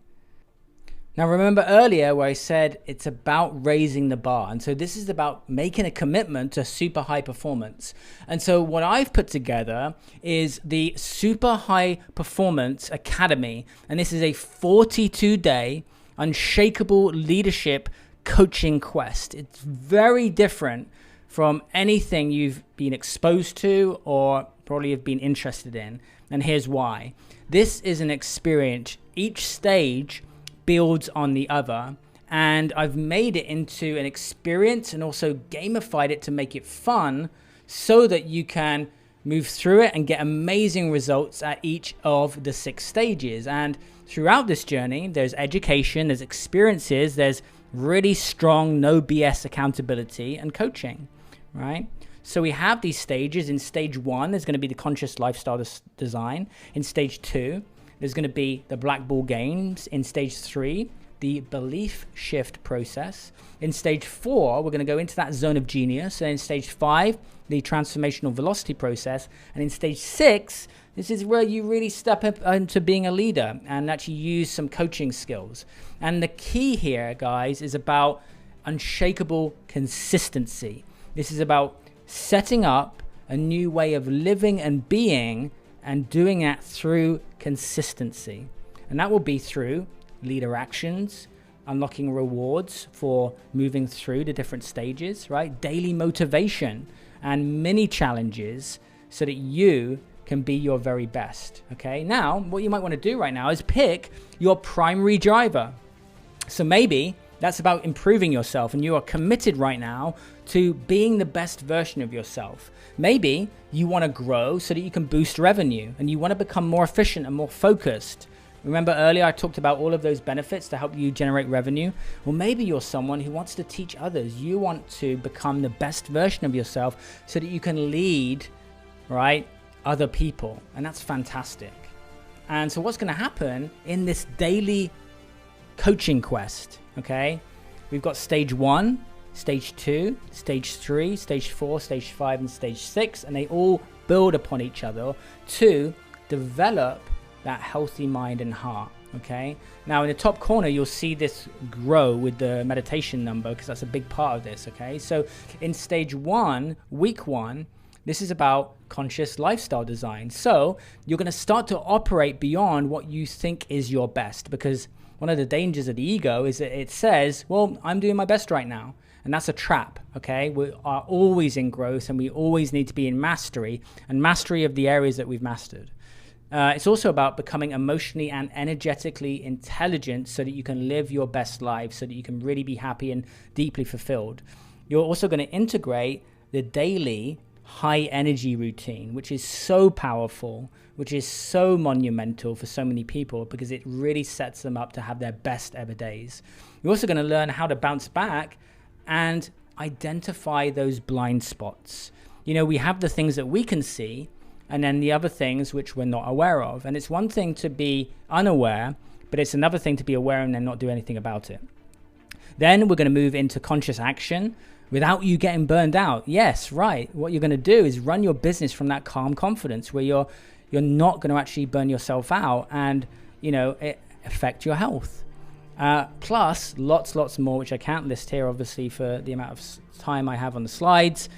Now, remember earlier where I said it's about raising the bar. And so this is about making a commitment to super high performance. And so what I've put together is the Super High Performance Academy. And this is a 42-day unshakable leadership coaching quest. It's very different from anything you've been exposed to or probably have been interested in. And here's why. This is an experience. Each stage builds on the other. And I've made it into an experience and also gamified it to make it fun so that you can move through it and get amazing results at each of the 6 stages. And throughout this journey, there's education, there's experiences, there's really strong no BS accountability and coaching, right? So we have these stages. In stage 1, there's going to be the conscious lifestyle design. In stage 2, there's going to be the black ball games. In stage 3, the belief shift process. In stage 4, we're going to go into that zone of genius. And in stage 5, the transformational velocity process. And in stage 6, this is where you really step up into being a leader and actually use some coaching skills. And the key here, guys, is about unshakable consistency. This is about setting up a new way of living and being and doing that through consistency. And that will be through leader actions, unlocking rewards for moving through the different stages, right? Daily motivation and mini challenges so that you can be your very best, okay? Now, what you might want to do right now is pick your primary driver. So maybe that's about improving yourself and you are committed right now to being the best version of yourself. Maybe you want to grow so that you can boost revenue and you want to become more efficient and more focused. Remember earlier I talked about all of those benefits to help you generate revenue? Well, maybe you're someone who wants to teach others. You want to become the best version of yourself so that you can lead, right, other people. And that's fantastic. And so what's going to happen in this daily coaching quest, okay? We've got stage 1, stage 2, stage 3, stage 4, stage 5, and stage 6, and they all build upon each other to develop that healthy mind and heart, okay? Now, in the top corner, you'll see this grow with the meditation number because that's a big part of this, okay? So in stage 1, week 1, this is about conscious lifestyle design. So you're going to start to operate beyond what you think is your best, because one of the dangers of the ego is that it says, well, I'm doing my best right now. And that's a trap, okay? We are always in growth and we always need to be in mastery, and mastery of the areas that we've mastered. It's also about becoming emotionally and energetically intelligent so that you can live your best life, so that you can really be happy and deeply fulfilled. You're also going to integrate the daily high energy routine, which is so powerful, which is so monumental for so many people because it really sets them up to have their best ever days. You're also going to learn how to bounce back and identify those blind spots. You know, we have the things that we can see and then the other things which we're not aware of. And it's one thing to be unaware, but it's another thing to be aware and then not do anything about it. Then we're going to move into conscious action without you getting burned out. Yes, right. What you're going to do is run your business from that calm confidence where you're not going to actually burn yourself out and, you know, it affect your health. Plus lots more, which I can't list here, obviously, for the amount of time I have on the slides.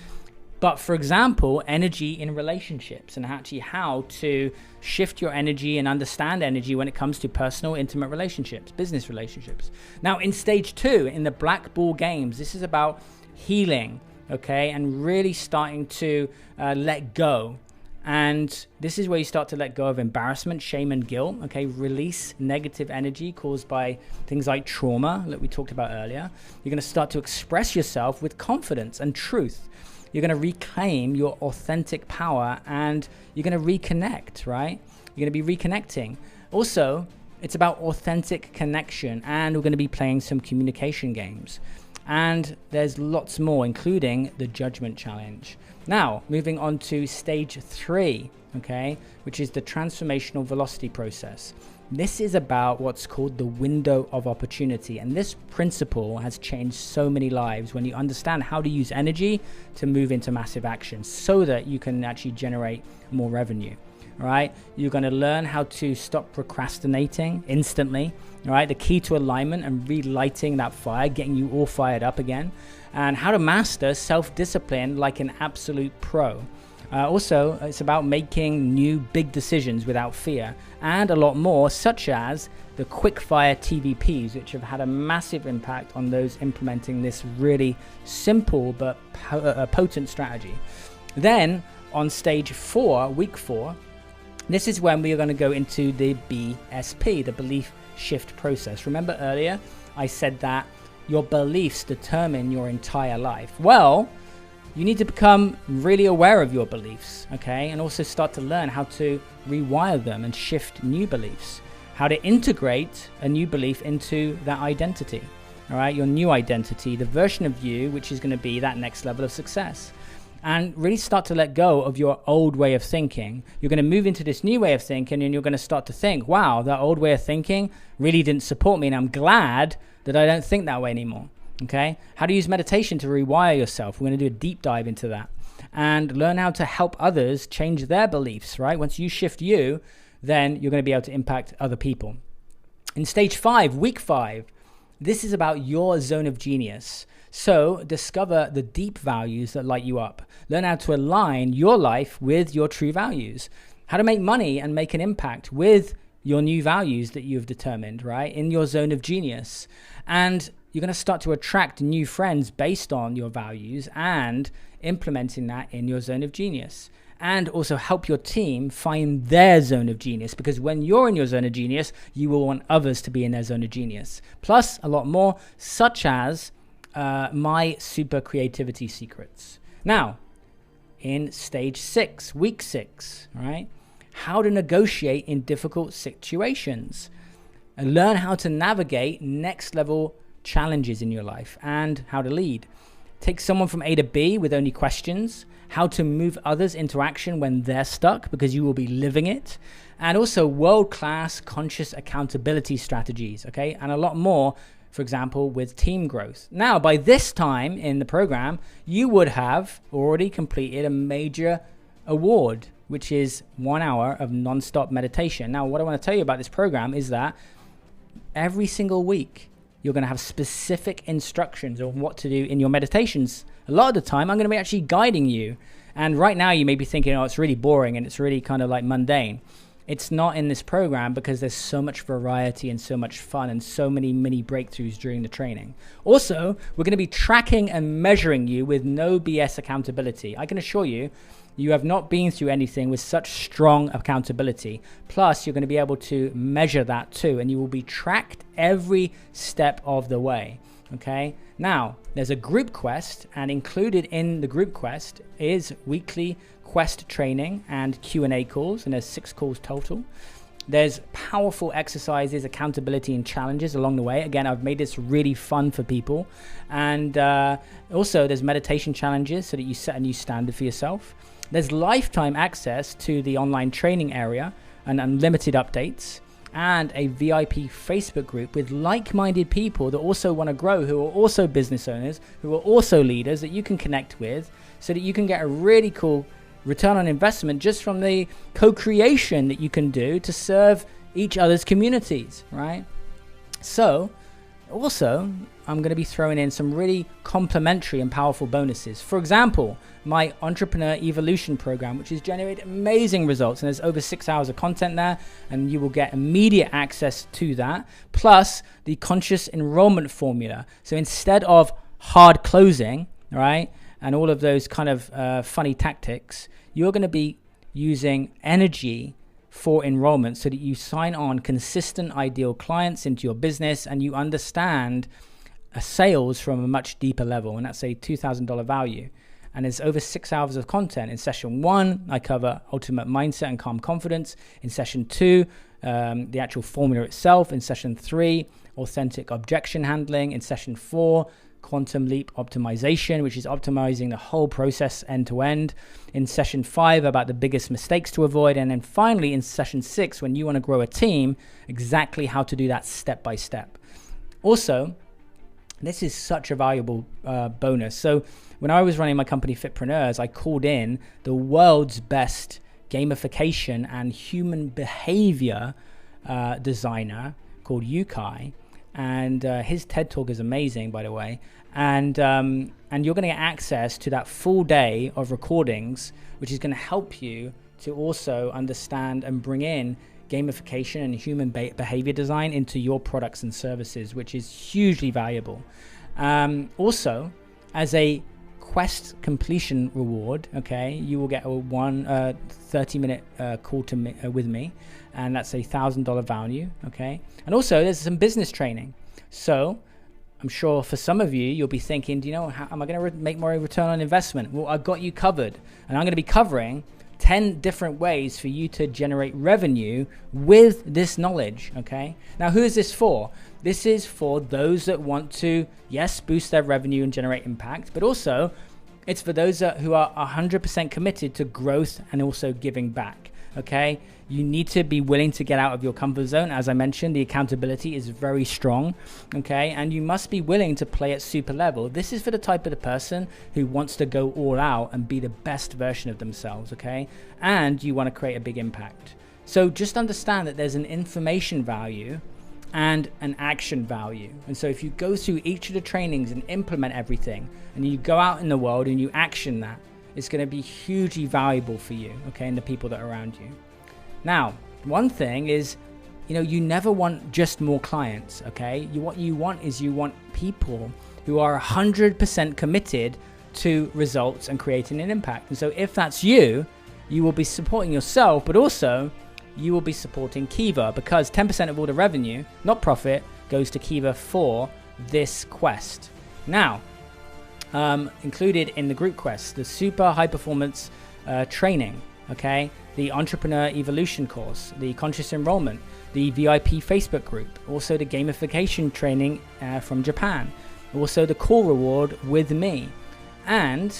But for example, energy in relationships and actually how to shift your energy and understand energy when it comes to personal, intimate relationships, business relationships. Now, in stage 2, in the black ball games, this is about healing, okay, and really starting to let go. And this is where you start to let go of embarrassment, shame, and guilt, okay? Release negative energy caused by things like trauma that we talked about earlier. You're going to start to express yourself with confidence and truth. You're going to reclaim your authentic power and you're going to reconnect, right? You're going to be reconnecting. Also, it's about authentic connection, and we're going to be playing some communication games. And there's lots more, including the judgment challenge. Now, moving on to stage 3, okay, which is the transformational velocity process. This is about what's called the window of opportunity. And this principle has changed so many lives when you understand how to use energy to move into massive action so that you can actually generate more revenue. Right? You're going to learn how to stop procrastinating instantly. Right? The key to alignment and relighting that fire, getting you all fired up again, and how to master self-discipline like an absolute pro. Also, it's about making new big decisions without fear, and a lot more, such as the quick-fire TVPs, which have had a massive impact on those implementing this really simple but potent strategy. Then, on stage 4, week 4, this is when we are going to go into the BSP, the belief shift process. Remember earlier, I said that your beliefs determine your entire life. Well, you need to become really aware of your beliefs, okay? And also start to learn how to rewire them and shift new beliefs, how to integrate a new belief into that identity, all right? Your new identity, the version of you, which is going to be that next level of success. And really start to let go of your old way of thinking. You're going to move into this new way of thinking, and you're going to start to think, wow, that old way of thinking really didn't support me, and I'm glad that I don't think that way anymore. Okay? How to use meditation to rewire yourself. We're going to do a deep dive into that. And learn how to help others change their beliefs, right? Once you shift you, then you're going to be able to impact other people. In stage 5, week 5, this is about your zone of genius. So discover the deep values that light you up. Learn how to align your life with your true values. How to make money and make an impact with your new values that you've determined, right? In your zone of genius. And you're going to start to attract new friends based on your values and implementing that in your zone of genius. And also help your team find their zone of genius, because when you're in your zone of genius, you will want others to be in their zone of genius. Plus a lot more, such as my super creativity secrets. Now, in stage 6, week 6, right? How to negotiate in difficult situations and learn how to navigate next level challenges in your life and how to lead. Take someone from A to B with only questions, how to move others into action when they're stuck, because you will be living it, and also world-class conscious accountability strategies, okay? And a lot more, for example, with team growth. Now, by this time in the program, you would have already completed a major award, which is 1 hour of non-stop meditation. Now, what I want to tell you about this program is that every single week, you're going to have specific instructions on what to do in your meditations. A lot of the time, I'm going to be actually guiding you. And right now, you may be thinking, oh, it's really boring and it's really kind of like mundane. It's not in this program because there's so much variety and so much fun and so many mini breakthroughs during the training. Also, we're going to be tracking and measuring you with no BS accountability. I can assure you, You have not been through anything with such strong accountability. Plus, you're going to be able to measure that too, and you will be tracked every step of the way. Okay. Now, there's a group quest, and included in the group quest is weekly quest training and Q&A calls, and there's 6 calls total. There's powerful exercises, accountability, and challenges along the way. Again, I've made this really fun for people. And also, there's meditation challenges so that you set a new standard for yourself. There's lifetime access to the online training area and unlimited updates, and a VIP Facebook group with like-minded people that also want to grow, who are also business owners, who are also leaders that you can connect with, so that you can get a really cool return on investment just from the co-creation that you can do to serve each other's communities, right? So also, I'm going to be throwing in some really complementary and powerful bonuses. For example, my Entrepreneur Evolution program, which has generated amazing results, and there's over 6 hours of content there, and you will get immediate access to that, plus the conscious enrollment formula. So instead of hard closing, right, and all of those kind of funny tactics, you're going to be using energy for enrollment so that you sign on consistent ideal clients into your business, and you understand sales from a much deeper level, and that's a $2,000 value. And there's over 6 hours of content. In session 1, I cover ultimate mindset and calm confidence. In session 2, the actual formula itself. In session 3, authentic objection handling. In session 4, quantum leap optimization, which is optimizing the whole process end to end. In session 5, about the biggest mistakes to avoid. And then finally, in session 6, when you want to grow a team, exactly how to do that step by step. Also, this is such a valuable bonus. So when I was running my company Fitpreneurs, I called in the world's best gamification and human behavior designer called Yukai. And his TED Talk is amazing, by the way. And you're going to get access to that full day of recordings, which is going to help you to also understand and bring in gamification and human behavior design into your products and services, which is hugely valuable. Also, as a quest completion reward, okay, you will get a 30-minute call to me, with me, and that's a $1,000 value, okay? And also, there's some business training. So I'm sure for some of you, you'll be thinking, do you know, how am I going to make more return on investment? Well, I've got you covered, and I'm going to be covering 10 different ways for you to generate revenue with this knowledge, okay? Now, who is this for? This is for those that want to, yes, boost their revenue and generate impact, but also it's for those who are 100% committed to growth and also giving back, okay? You need to be willing to get out of your comfort zone. As I mentioned, the accountability is very strong, okay? And you must be willing to play at super level. This is for the type of the person who wants to go all out and be the best version of themselves, okay? And you want to create a big impact. So just understand that there's an information value and an action value. And so if you go through each of the trainings and implement everything, and you go out in the world and you action that, it's going to be hugely valuable for you, okay, and the people that are around you. Now, one thing is, you never want just more clients, okay? What you want is you want people who are 100% committed to results and creating an impact. And so if that's you, you will be supporting yourself, but also you will be supporting Kiva, because 10% of all the revenue, not profit, goes to Kiva for this quest. Now, included in the group quest, the super high performance training, okay? The Entrepreneur Evolution course, the conscious enrollment, the VIP Facebook group, also the gamification training from Japan, also the call reward with me. And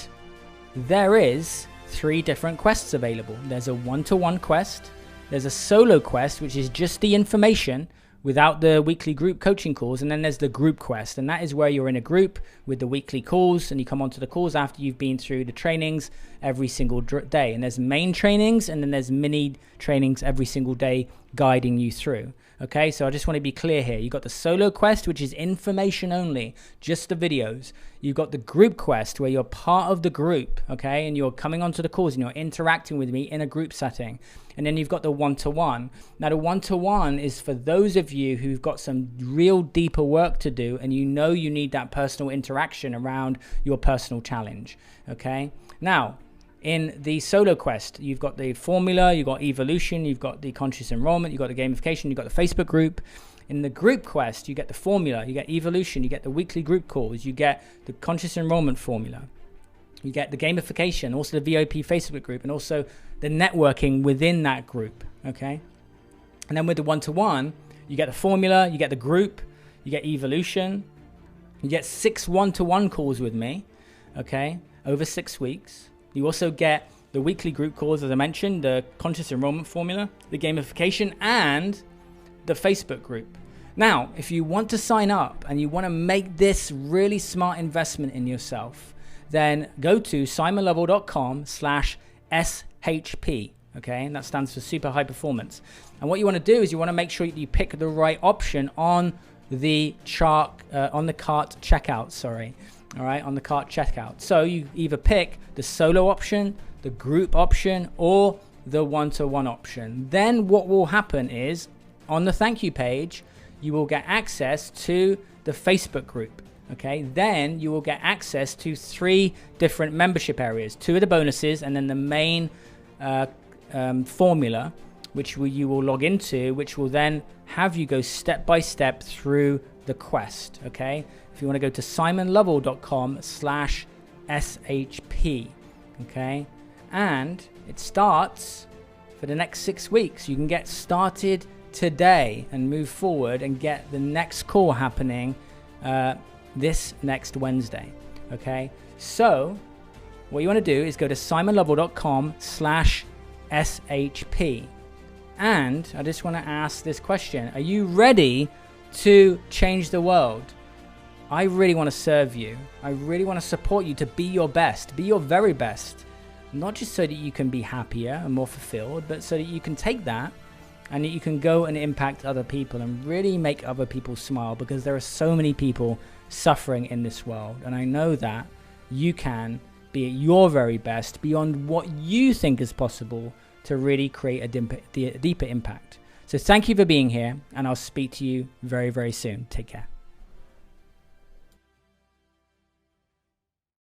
there is 3 different quests available. There's a one-to-one quest, there's a solo quest, which is just the information without the weekly group coaching calls, and then there's the group quest, and that is where you're in a group with the weekly calls, and you come onto the calls after you've been through the trainings every single day. And there's main trainings, and then there's mini trainings every single day guiding you through. Okay, so I just want to be clear here. You've got the solo quest, which is information only, just the videos. You've got the group quest, where you're part of the group, okay, and you're coming onto the calls and you're interacting with me in a group setting. And then you've got the one-to-one. Now, the one-to-one is for those of you who've got some real deeper work to do, and you need that personal interaction around your personal challenge, okay? Now, in the solo quest, you've got the formula, you've got evolution, you've got the conscious enrollment, you've got the gamification, you've got the Facebook group. In the group quest, you get the formula, you get evolution, you get the weekly group calls, you get the conscious enrollment formula, you get the gamification, also the VIP Facebook group, and also the networking within that group, okay? And then with the one-to-one, you get the formula, you get the group, you get evolution, you get 6 one-to-one calls with me, okay, over 6 weeks. You also get the weekly group calls, as I mentioned, the conscious enrollment formula, the gamification, and the Facebook group. Now, if you want to sign up and you want to make this really smart investment in yourself, then go to simonlevel.com/SHP, okay? And that stands for Super High Performance. And what you want to do is you want to make sure you pick the right option on the cart checkout, all right, on the cart checkout. So you either pick the solo option, the group option, or the one-to-one option. Then what will happen is on the thank you page, you will get access to the Facebook group. Okay, then you will get access to 3 different membership areas, 2 of the bonuses, and then the main formula, which you will log into, which will then have you go step by step through the quest. Okay, if you want to go to simonlevel.com/SHP, okay, and it starts for the next 6 weeks. You can get started today and move forward and get the next call happening this next Wednesday. Okay, so what you want to do is go to simonlevel.com/SHP, and I just want to ask this question: are you ready to change the world? I really want to serve you. I really want to support you to be your best, be your very best, not just so that you can be happier and more fulfilled, but so that you can take that and that you can go and impact other people and really make other people smile, because there are so many people suffering in this world. And I know that you can be at your very best beyond what you think is possible to really create a deeper impact. So thank you for being here, and I'll speak to you very, very soon. Take care.